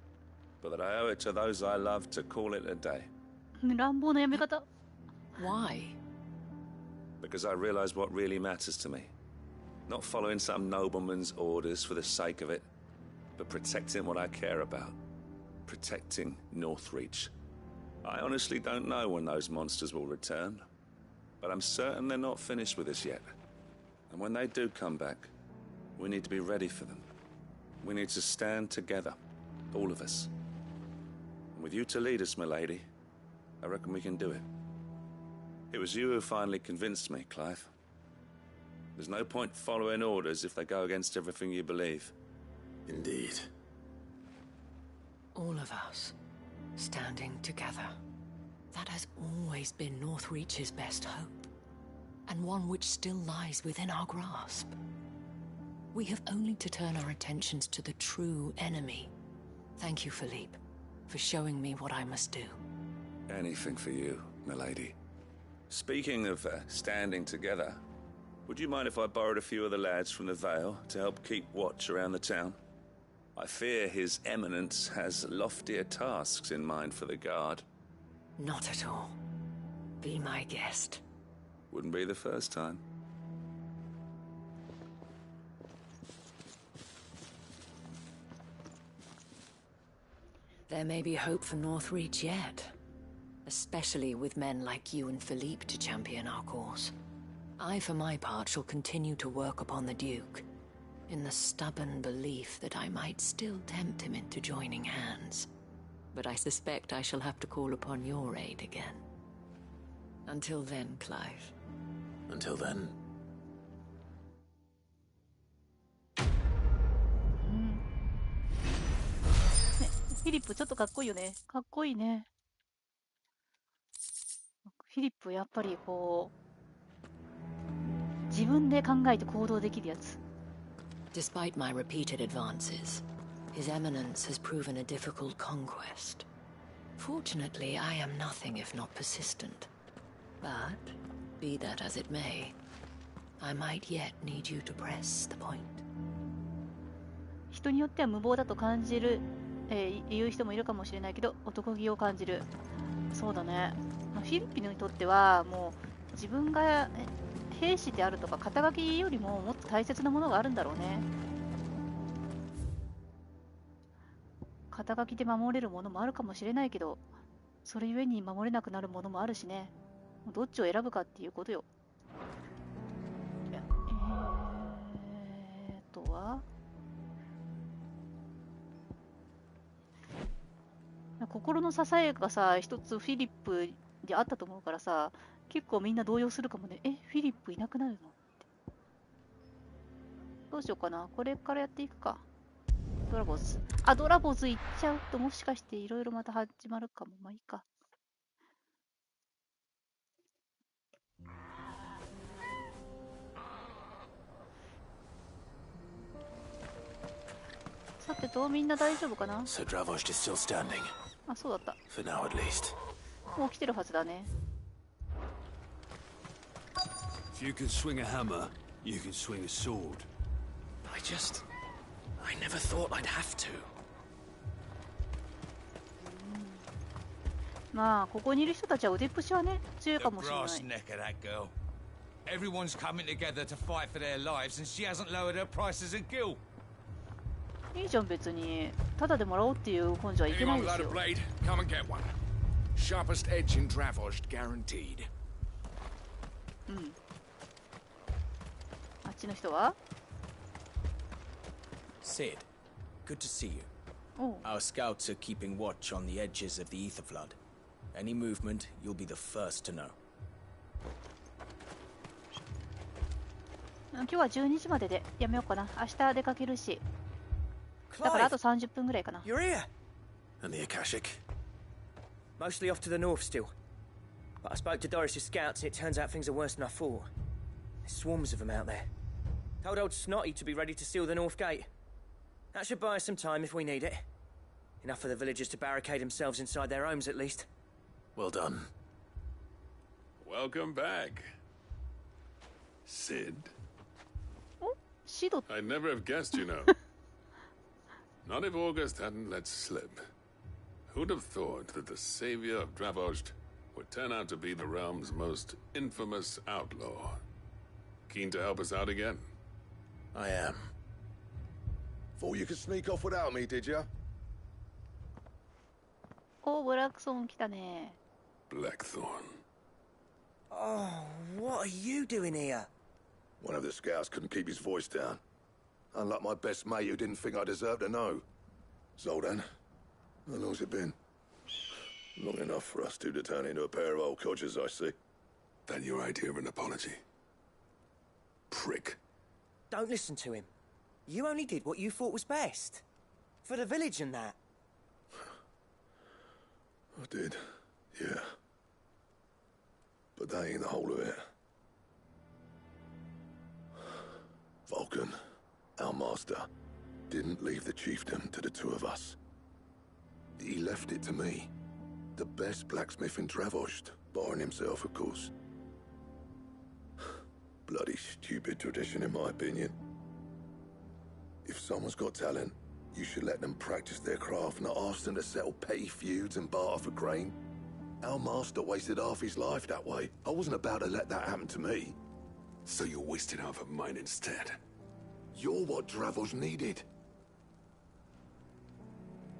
but that I owe it to those I love to call it a day. 乱暴なやめ方。Why? Because I realized what really matters to me. Not following some nobleman's orders for the sake of it, but protecting what I care about. Protecting Northreach. I honestly don't know when those monsters will return, but I'm certain they're not finished with us yet. And when they do come back, we need to be ready for them. We need to stand together, all of us. And with you to lead us, milady, I reckon we can do it. It was you who finally convinced me, Clive. There's no point following orders if they go against everything you believe. Indeed. All of us, standing together. That has always been Northreach's best hope, and one which still lies within our grasp. We have only to turn our attentions to the true enemy. Thank you, Philippe, for showing me what I must do. Anything for you, milady. Speaking of standing together, would you mind if I borrowed a few of the lads from the Vale to help keep watch around the town? I fear His Eminence has loftier tasks in mind for the guard. Not at all. Be my guest. Wouldn't be the first time. There may be hope for Northreach yet. Especially with men like you and Philippe to champion our cause. I, for my part, shall continue to work upon the Duke, in the stubborn belief that I might still tempt him into joining hands. But I suspect I shall have to call upon your aid again. Until then, Clive. Until then. フィリップちょっとかっこいいよね。かっこいいね。フィリップやっぱりこう自分で考えて行動できるやつ。Despite my repeated advances, His Eminence has proven a difficult conquest. Fortunately, I am nothing if not persistent. But, be that as it may, I might yet need you to press the point. 人によっては無謀だと感じる、言う人もいるかもしれないけど、男気を感じる。そうだね。フィリピンにとってはもう自分が兵士であるとか肩書きよりももっと大切なものがあるんだろうね。肩書きで守れるものもあるかもしれないけど、それゆえに守れなくなるものもあるしね。どっちを選ぶかっていうことよ。あとは心の支えがさ、一つフィリップであったと思うからさ、結構みんな動揺するかもね。フィリップいなくなるのって。どうしようかな。これからやっていくか。ドラゴンズ。ドラゴンズ行っちゃうともしかしていろいろまた始まるかも。まあいいか。さてと、みんな大丈夫かな？ So Dravost is still standing. そうだった。For now at least. もう来てるはずだね。If you can swing a hammer, you can swing a sword. I never thought I'd have to. まあここにいる人たちは腕っぷしはね強いかもしれない。 The brass neck of that girl. Everyone's coming together to fight for their lives, and she hasn't lowered her prices a gill. いいじゃん別に。ただでもらおうっていう根性はいけないですよ。 blade? Come and get one. Sharpest edge in Dravost, guaranteed. あっちの人は Sid, good to see you. Our scouts are keeping watch on the edges of the Ether Flood. Any movement, you'll be the first to know. 今日は12時まででやめようかな。明日出かけるし。だからあと30分ぐらいかな。 You're here! And the Akashic? Mostly off to the north still. But I spoke to Doris's scouts and it turns out things are worse than I thought. There's swarms of them out there. Told old Snotty to be ready to seal the north gate. That should buy us some time if we need it. Enough for the villagers to barricade themselves inside their homes at least. Well done. Welcome back. Sid. I'd never have guessed, you know. Not if August hadn't let slip. Who'd have thought that the savior of Dravost would turn out to be the realm's most infamous outlaw? Keen to help us out again? I am. Thought you could sneak off without me, did ya? ブラックソン来たね。 Blackthorn. Oh, what are you doing here? One of the scouts couldn't keep his voice down. Unlike my best mate who didn't think I deserved to know. Zoldan, how long's it been? Long enough for us two to turn into a pair of old codgers, I see. that your idea of an apology? Prick. Don't listen to him. You only did what you thought was best. For the village and that. I did, yeah. But that ain't the whole of it. Vulcan, our master, didn't leave the chiefdom to the two of us. He left it to me. The best blacksmith in Dravost, barring himself, of course. Bloody stupid tradition, in my opinion. If someone's got talent, you should let them practice their craft, not ask them to settle petty feuds and barter for grain. Our master wasted half his life that way. I wasn't about to let that happen to me. So you wasted half of mine instead. You're what Dravost needed.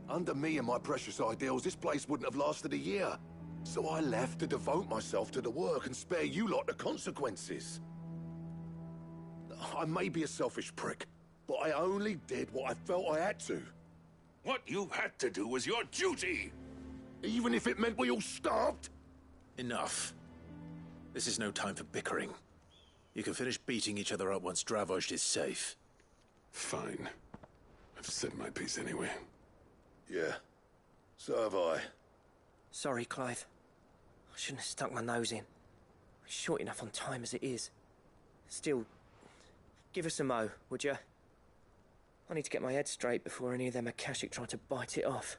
Under me and my precious ideals, this place wouldn't have lasted a year. So I left to devote myself to the work and spare you lot the consequences. I may be a selfish prick, but I only did what I felt I had to. What you had to do was your duty! Even if it meant we all starved? Enough. This is no time for bickering. You can finish beating each other up once Dravost is safe. Fine. I've said my piece anyway. Yeah. So have I. Sorry, Clive. I shouldn't have stuck my nose in. We're short enough on time as it is. Still, give us a mo, would you? I need to get my head straight before any of them Akashic try to bite it off.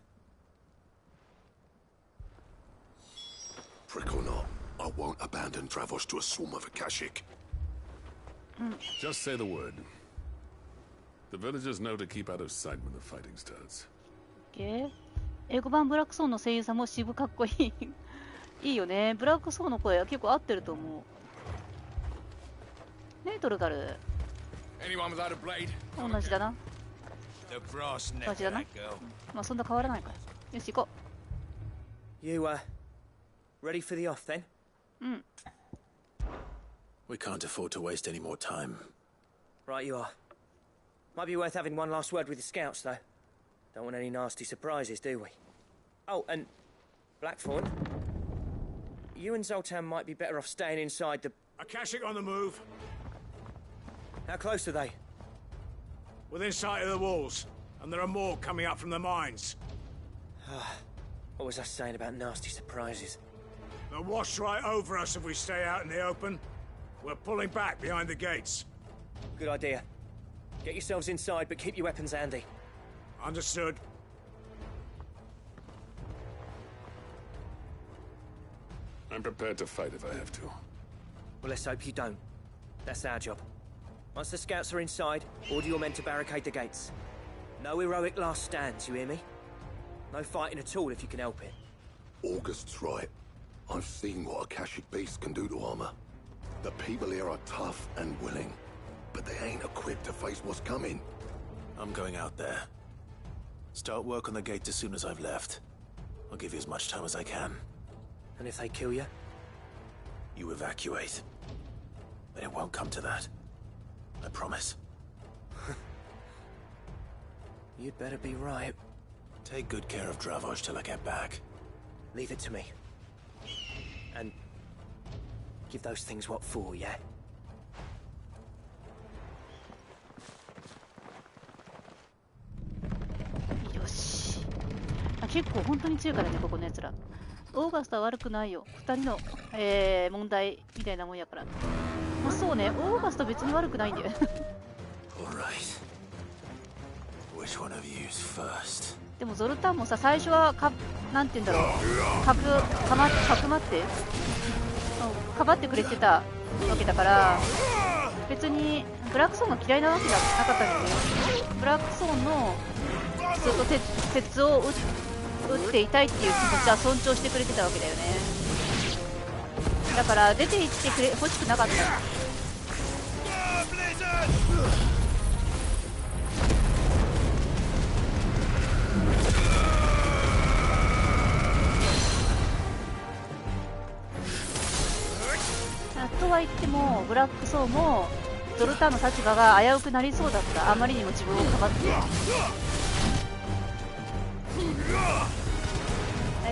Prick or not, I won't abandon Dravost to a swarm of Akashic. Just say the word. The villagers know to keep out of sight when the fighting starts. Okay. 英語版ブラックソーンの声優さんも渋かっこいい。いいよね。ブラックソーンの声は結構合ってると思う。ねえ、トルガル。同じだな。同じだな。まあそんな変わらないから。よし、行こう。You, ready for the off then? We can't afford to waste any more time. Right you are. Might be worth having one last word with the scouts, though. Don't want any nasty surprises, do we? Oh, and Blackthorn, you and Zoltan might be better off staying inside the... Akashic on the move. How close are they? Within sight of the walls, and there are more coming up from the mines. What was I saying about nasty surprises? They'll wash right over us if we stay out in the open. We're pulling back behind the gates. Good idea. Get yourselves inside, but keep your weapons handy. Understood. I'm prepared to fight if I have to. Well, let's hope you don't. That's our job. Once the scouts are inside, order your men to barricade the gates. No heroic last stands, you hear me? No fighting at all if you can help it. August's right. I've seen what Akashic beasts can do to armor. The people here are tough and willing, but they ain't equipped to face what's coming. I'm going out there. Start work on the gate as soon as I've left. I'll give you as much time as I can. And if they kill you? You evacuate. But it won't come to that. I promise. You'd better be right. Take good care of Dravost till I get back. Leave it to me. And give those things what for, yeah? Yoshi. 結構本当に強いからね、ここのやつら。オーガストは悪くないよ。2人の、問題みたいなもんやから。まあ、そうね、オーガスト別に悪くないんだよ。でもゾルタンもさ、最初はなんて言うんだろう、かくまってかばってくれてたわけだから、別にブラックソーンが嫌いなわけじゃなかったんだよね。ブラックソーンのずっと鉄を撃っていたいっていう気持ちは尊重してくれてたわけだよね。だから出て行って欲しくなかった。とは言ってもブラックソーもゾルタンの立場が危うくなりそうだった。あまりにも自分をかばって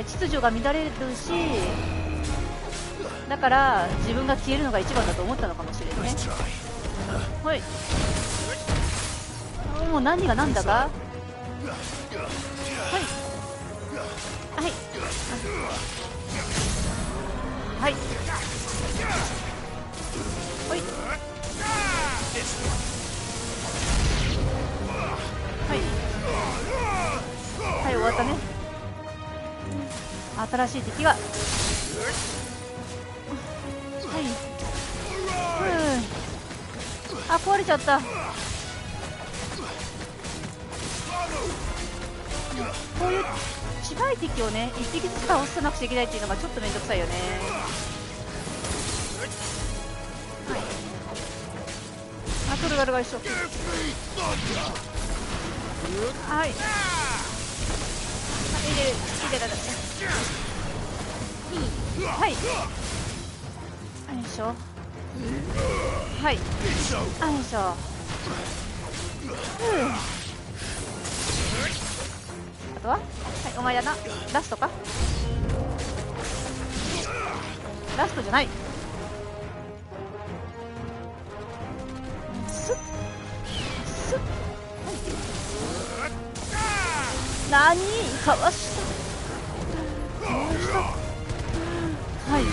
秩序が乱れるし、だから自分が消えるのが一番だと思ったのかもしれないね。はい、もう何が何だか。はいはいはいほいはいはい、終わったね。新しい敵が。はい、あ、壊れちゃった。こういう近い敵をね、一匹ずつ倒さなくちゃいけないっていうのがちょっとめんどくさいよね。はい、あ、トルガルが一緒。はい、いいね、はい、よいしょ。はい、よいしょ。あとは、はい、お前だな。ラストか。ラストじゃない。スッスッ。なにかわした。はい、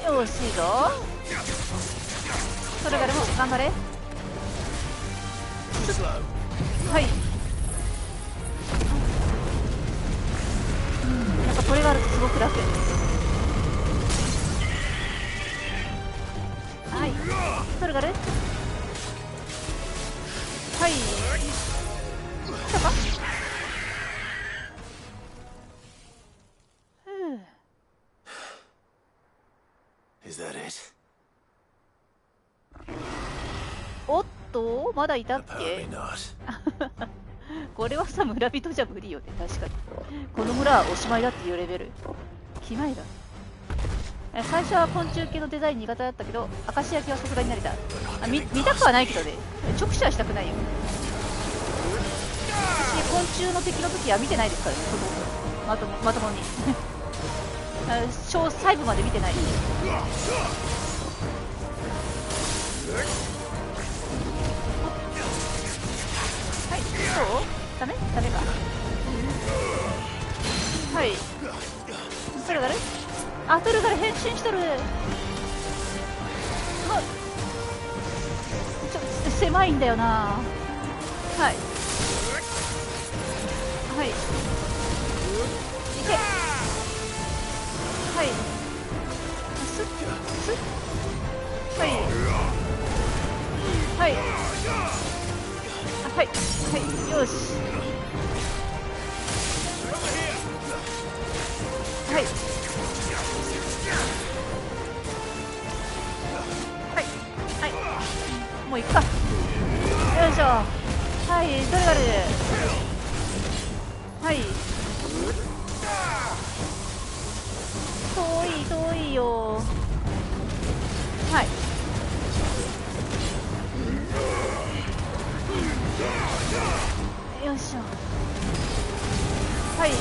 よし、いいぞ。それからも頑張れ。はい、やっぱこれがあるとすごく楽。はい、それからはい、来たか。Is that it? おっと、まだいたっけ。これはさ、村人じゃ無理よね。確かにこの村はおしまいだっていうレベル。キマイだ。最初は昆虫系のデザイン苦手だったけど、明石焼きはさすがに慣れた。見たくはないけどね、直視はしたくないよ。私昆虫の敵の時は見てないですからね、まともに細部まで見てない。はい、そうダメか。はい、トルガル、あ、トルガル変身しとる。狭いんだよな。はいはい、いけ。はい、スッスッ。はいはいはいはい、よし。はいはいはい、もういくか。よいしょ。はい、トルガル。はい、遠いよ。はい、よいしょ。はい、よ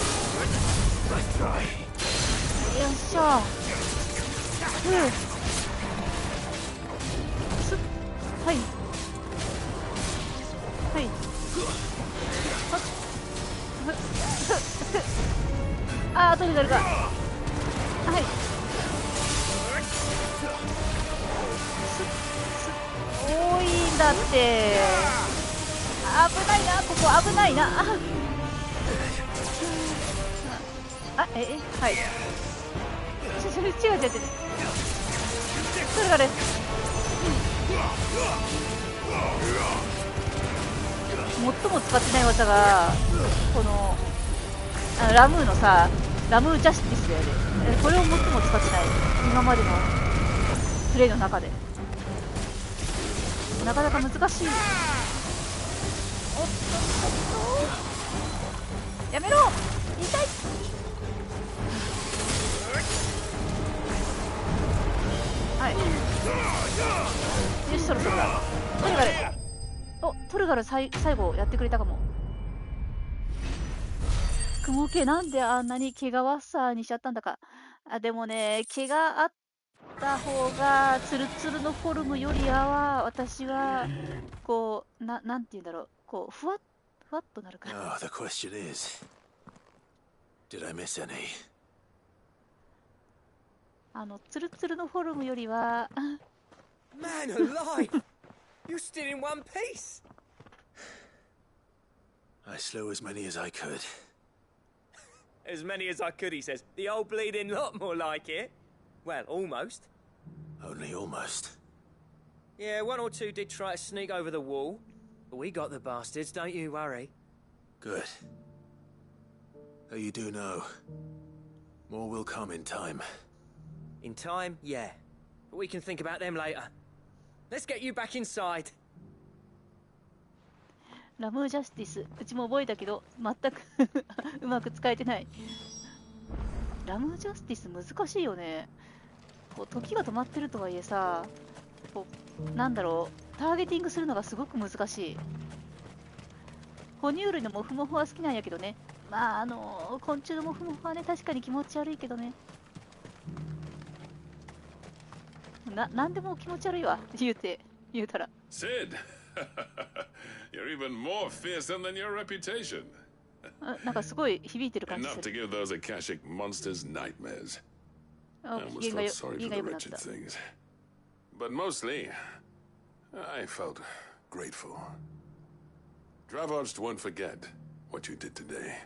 いしょ。はいはい、あー、トルガルが。はい、多いんだって。危ないな、ここ危ないな。あ、はい、違う。トルガル。最も使ってない技がこのラムーのさ、ラムージャスティスだよね。これを最も使ってない、今までのプレイの中で。なかなか難しい。おっとやめろ、痛い。はい、よし、そろそろだ。トルガル、お、トルガル最後やってくれたかも。雲系なんであんなに毛がワッサーにしちゃったんだか。あ、でもね、毛があった方がツルツルのフォルムよりは私はこうなんて言うんだろう、こうふわっとなるから。Oh, the question is, did I miss any? ツルツルのフォルムよりは。Man alive! You're still in one piece! I slew as many as I could. As many as I could, he says. The old bleeding lot, more like it. Well, almost. Only almost. Yeah, one or two did try to sneak over the wall. But we got the bastards, don't you worry. Good. Though you do know, more will come in time. In time, yeah. But we can think about them later. Let's get you back inside. ラムージャスティス、うちも覚えたけど全くうまく使えてない。ラムージャスティス難しいよね。こう時が止まってるとはいえさ、こうなんだろう、ターゲティングするのがすごく難しい。哺乳類のモフモフは好きなんやけどね。まあ昆虫のモフモフはね、確かに気持ち悪いけどね。なんでも気持ち悪いわ、言うたら。Sid! You're even more fearsome than your reputation. なんかすごい響いてる感じす Enough to る。 give those Akashic monsters nightmares. あ、 I 機 almost 嫌が felt sorry 機嫌 for が the 良くなっ wretched た。 things. But mostly, I felt grateful. Dravoged won't forget what you did today.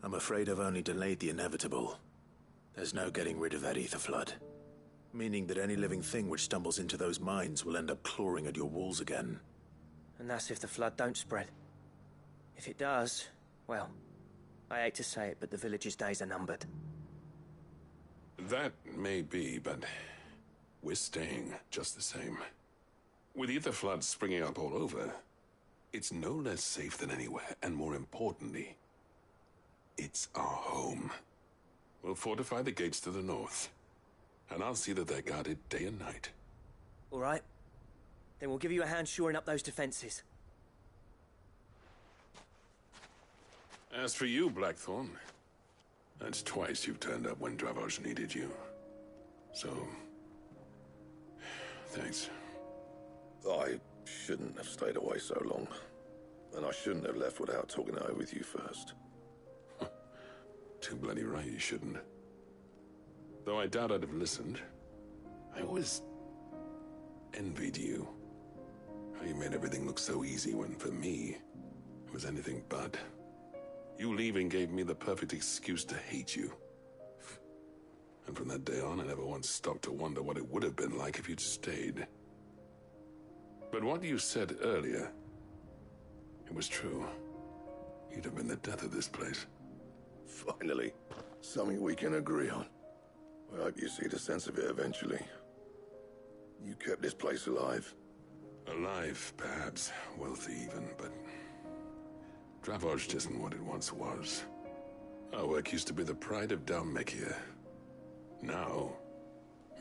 I'm afraid I've only delayed the inevitable. There's no getting rid of that ether flood. Meaning that any living thing which stumbles into those mines will end up clawing at your walls again. And that's if the flood don't spread. If it does, well, I hate to say it, but the village's days are numbered. That may be, but we're staying just the same. With ether floods springing up all over, it's no less safe than anywhere, and more importantly, it's our home. We'll fortify the gates to the north, and I'll see that they're guarded day and night. All right. Then we'll give you a hand shoring up those defenses. As for you, Blackthorn, that's twice you've turned up when Dravos needed you. So, thanks. I shouldn't have stayed away so long. And I shouldn't have left without talking it over with you first. Too bloody right you shouldn't. Though I doubt I'd have listened. I always envied you. How you made everything look so easy when, for me, it was anything but. You leaving gave me the perfect excuse to hate you. And from that day on, I never once stopped to wonder what it would have been like if you'd stayed. But what you said earlier, it was true. You'd have been the death of this place. Finally, something we can agree on. I hope you see the sense of it eventually. You kept this place alive. Alive, perhaps. Wealthy even, but Dravoged isn't what it once was. Our work used to be the pride of Dalmekia. Now,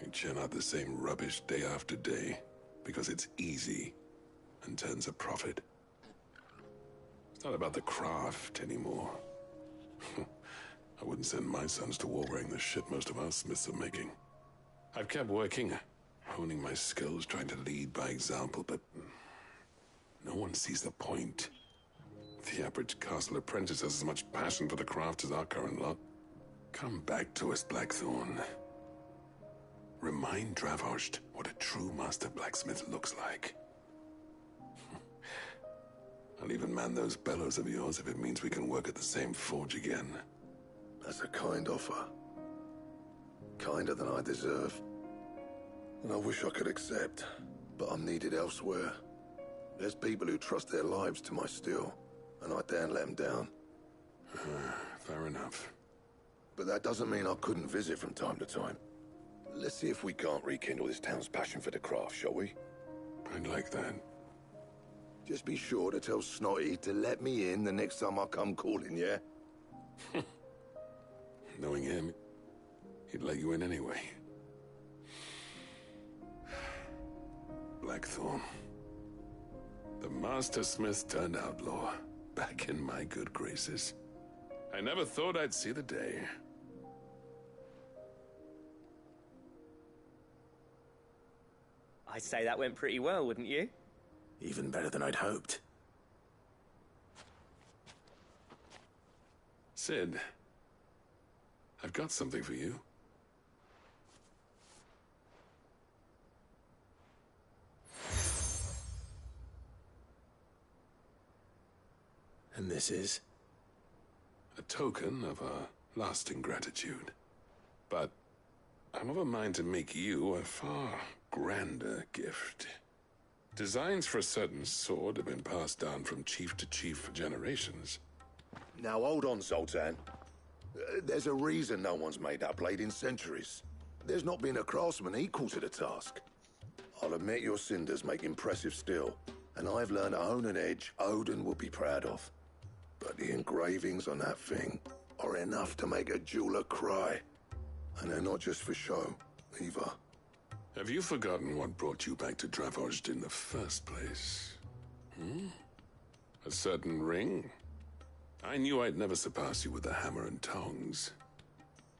we churn out the same rubbish day after day because it's easy and turns a profit. It's not about the craft anymore. I wouldn't send my sons to war wearing the shit most of our smiths are making. I've kept working, honing my skills, trying to lead by example, but no one sees the point. The average castle apprentice has as much passion for the craft as our current lot. Come back to us, Blackthorn. Remind Dravoged what a true master blacksmith looks like. I'll even man those bellows of yours if it means we can work at the same forge again. That's a kind offer. Kinder than I deserve. And I wish I could accept, but I'm needed elsewhere. There's people who trust their lives to my steel, and I daren't let them down. Fair enough. But that doesn't mean I couldn't visit from time to time. Let's see if we can't rekindle this town's passion for the craft, shall we? I'd like that. Just be sure to tell Snotty to let me in the next time I come calling, yeah? Knowing him, he'd let you in anyway. Blackthorn. The Master Smith turned outlaw, back in my good graces. I never thought I'd see the day. I'd say that went pretty well, wouldn't you? Even better than I'd hoped. Sid, I've got something for you. And this is? A token of our lasting gratitude. But I'm of a mind to make you a far grander gift. Designs for a certain sword have been passed down from chief to chief for generations. Now hold on, Zoltan. There's a reason no one's made that blade in centuries. There's not been a craftsman equal to the task. I'll admit your cinders make impressive steel, and I've learned to own an edge Odin will be proud of. But the engravings on that thing are enough to make a jeweler cry. And they're not just for show, either. Have you forgotten what brought you back to Dravozd in the first place? A certain ring? I knew I'd never surpass you with a hammer and tongs.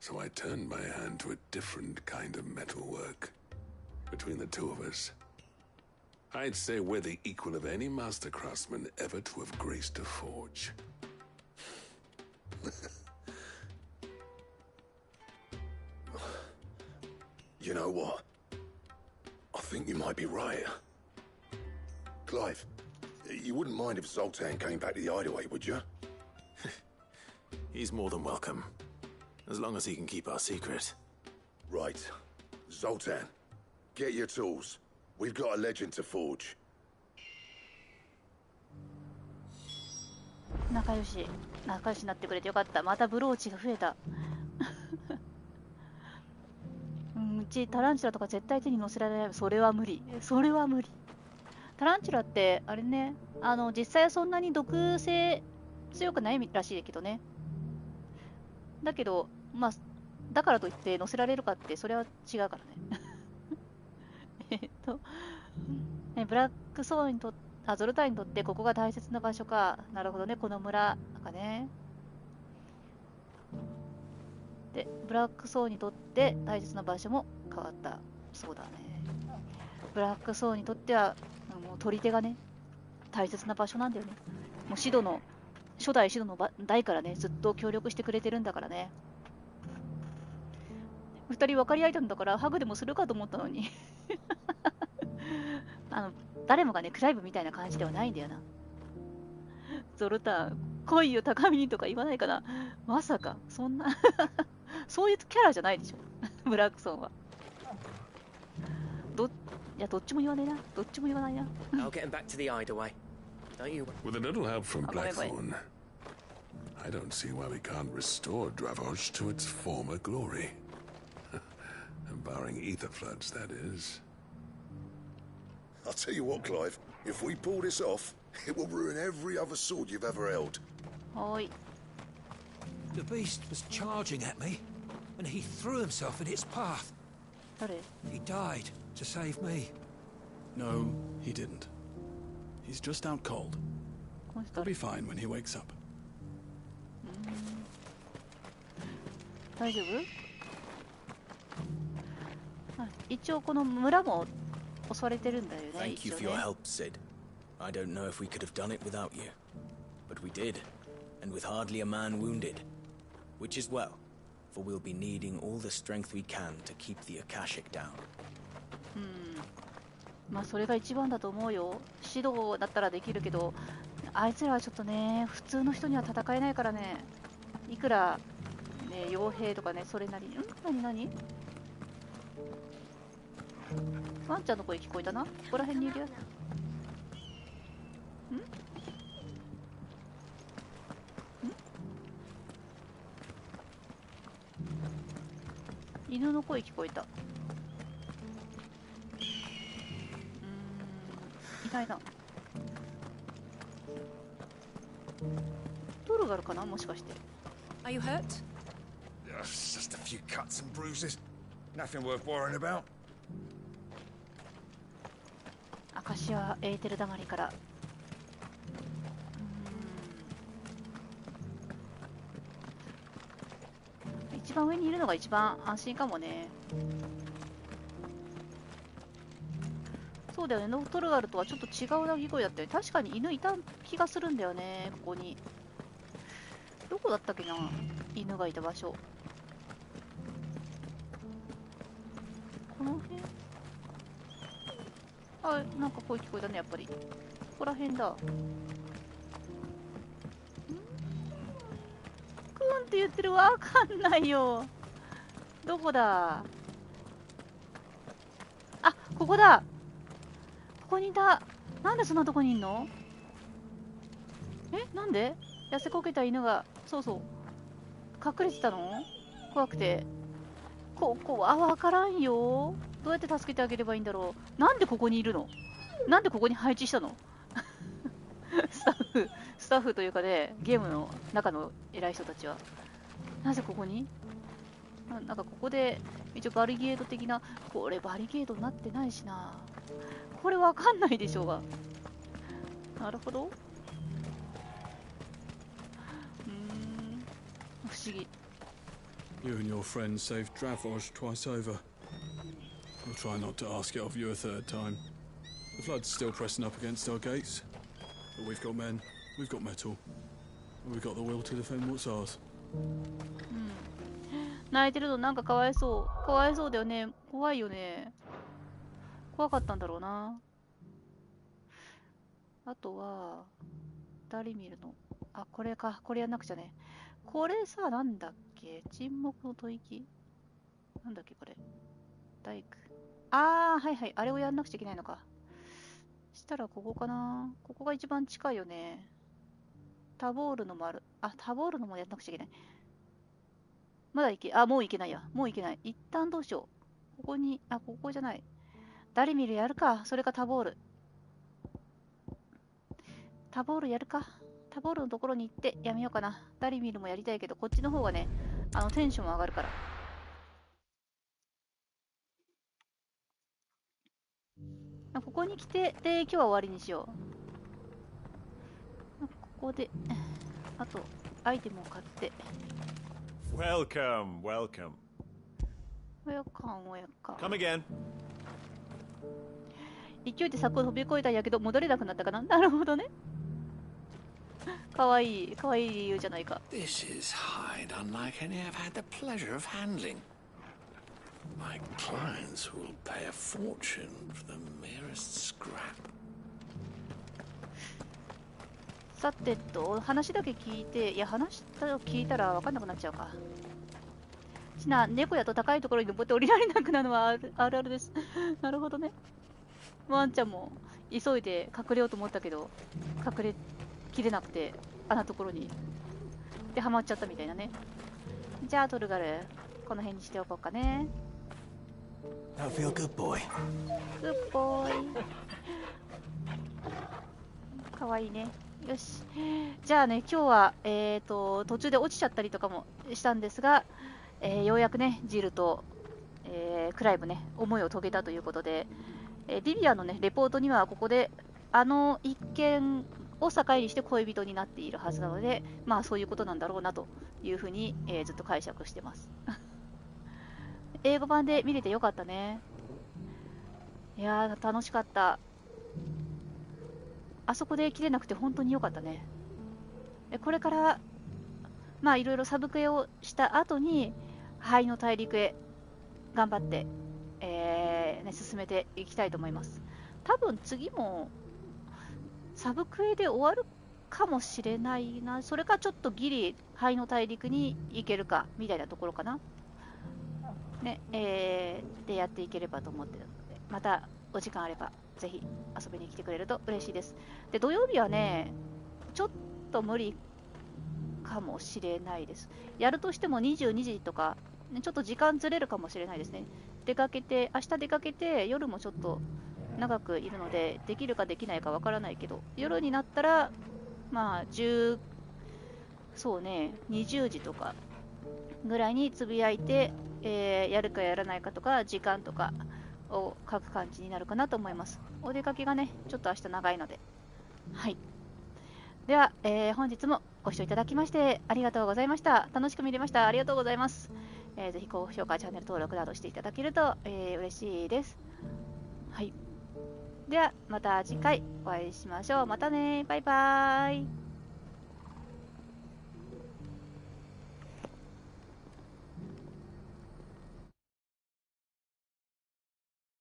So I turned my hand to a different kind of metalwork. Between the two of us, I'd say we're the equal of any master craftsman ever to have graced a forge. You know what? I think you might be right. Clive, you wouldn't mind if Zoltan came back to the Hideaway, would you? He's more than welcome. As long as he can keep our secret. Right. Zoltan, get your tools. We've got a legend to forge. 仲良しになってくれてよかった。またブローチが増えた。うちタランチュラとか絶対手に乗せられない。それは無理。それは無理。タランチュラってあれね、実際はそんなに毒性強くないらしいけどね。だけどまあだからといって乗せられるかってそれは違うからね。ブラックソーにとってゾルタイにとってここが大切な場所か。なるほどね、この村かね。で、ブラックソーにとって大切な場所も変わった。そうだね。ブラックソーにとってはもう取り手がね、大切な場所なんだよね。もう初代シドの代からね、ずっと協力してくれてるんだからね。二人分かり合えたんだからハグでもするかと思ったのに。誰もがね、クライブみたいな感じではないんだよな。ゾルタン、恋よ高みにとか言わないかな。まさか、そんな、そういうキャラじゃないでしょ。ブラックソンは。いや、どっちも言わねえな。どっちも言わないな。I'll get him back to the Hideaway. Don't you? With a little help from Blackthorn, I don't see why we can't restore Dravozd to its former glory. Barring ether floods, that is. I'll tell you what, Clive. If we pull this off, it will ruin every other sword you've ever held. Oi. The beast was charging at me, and he threw himself in its path. He died to save me. No, he didn't. He's just out cold. He'll be fine when he wakes up. 大丈夫？一応この村も襲われてるんだよね。 Thank you for your help, Sid. I don't know if we could have done it without you. But we did, and with hardly a man wounded. Which is well, for we'll be needing all the strength we can to keep the Akashic down. まあそれが一番だと思うよ。指導だったらできるけど、あいつらはちょっとね、普通の人には戦えないからね。いくら、ね、傭兵とかね、それなりに。何ワンちゃんの声聞こえたな。ここら辺にいるやつ。犬の声聞こえた。いないな。トルガルかな、もしかして。Are you hurt? Just a few cuts and bruises. Nothing worth worrying about. アカシアエーテルだまりから。一番上にいるのが一番安心かもね。そうだよね、ノートルガルとはちょっと違う鳴き声だったよね。確かに犬いた気がするんだよね、ここに。どこだったっけな、犬がいた場所。この辺、あ、なんか声聞こえたね、やっぱり。ここら辺だ。クーンって言ってる、わかんないよ。どこだ。あ、ここだ。ここにいた。なんでそんなとこにいんの？なんで痩せこけた犬が、そうそう、隠れてたの？怖くて。ここはわからんよ。どうやって助けてあげればいいんだろう。なんでここにいるの？なんでここに配置したの？スタッフというかね、ゲームの中の偉い人たちは。なぜここに？なんかここで、一応バリゲード的な、これバリゲードになってないしな。これわかんないでしょうが。なるほど。不思議。You and your friends saved Dravoj twice over. We'll try not to ask it of you a third time. The flood's still pressing up against our gates. But we've got men, we've got metal, and we've got the will to defend what's ours. 泣いてるのなんかかわいそう。かわいそうだよね。怖いよね。怖かったんだろうな。あとは、誰見るの？あ、これか。これやんなくちゃね。これさ、なんだっけ？沈黙の吐息？なんだっけこれ。大工。あー、はいはい。あれをやんなくちゃいけないのか。したらここかな。ここが一番近いよね。タボールのもある。あ、タボールのもやんなくちゃいけない。まだいけ、あ、もういけないや。もういけない。一旦どうしよう。ここに、あ、ここじゃない。ダリミルやるか。それかタボール。タボールやるか。タボールのところに行ってやめようかな。ダリミルもやりたいけど、こっちの方がね、テンション上がるから。ここに来て、で、今日は終わりにしよう。ここで、あと、アイテムを買って。Welcome, welcome. Welcome, welcome. Come again. 勢いで柵を飛び越えたんやけど、戻れなくなったかな。なるほどね。かわいい理由じゃないか。This is hide unlike any I've had the pleasure of handling. My clients will pay a fortune for the merest scrap. さて話だけ聞いて、いや、話を聞いたら分かんなくなっちゃうか。猫やと高いところに登って降りられなくなるのはあるあるです。なるほどね。ワンちゃんも急いで隠れようと思ったけど、隠れきれなくて、あんなところに。で、ハマっちゃったみたいなね。じゃあ、トルガル、この辺にしておこうかね。I feel good boy. Good boy. かわいいね。よし。じゃあね、今日は、途中で落ちちゃったりとかもしたんですが、ようやくね、ジルと、クライブね、思いを遂げたということで、ビビアのね、レポートにはここで、一件を境にして恋人になっているはずなので、まあそういうことなんだろうなというふうに、ずっと解釈してます。英語版で見れてよかったね。いやー、楽しかった。あそこで切れなくて本当によかったね。これから、まあいろいろサブクエをした後に、灰の大陸へ頑張って、進めていきたいと思います。多分次もサブクエで終わるかもしれないな。それかちょっとギリ灰の大陸に行けるかみたいなところかな。ね、でやっていければと思ってるので、またお時間あればぜひ遊びに来てくれると嬉しいです。で、土曜日はね、ちょっと無理かもしれないです。やるとしても22時とか、ちょっと時間ずれるかもしれないですね。明日出かけて、夜もちょっと長くいるので、できるかできないかわからないけど、夜になったら、まあ、そうね、20時とかぐらいにつぶやいて、やるかやらないかとか、時間とかを書く感じになるかなと思います。お出かけがね、ちょっと明日長いので。はい。では、本日もご視聴いただきましてありがとうございました。楽しく見れました。ありがとうございます。ぜひ高評価、チャンネル登録などしていただけると、嬉しいです。はい。では、また次回お会いしましょう。またね。バイバーイ。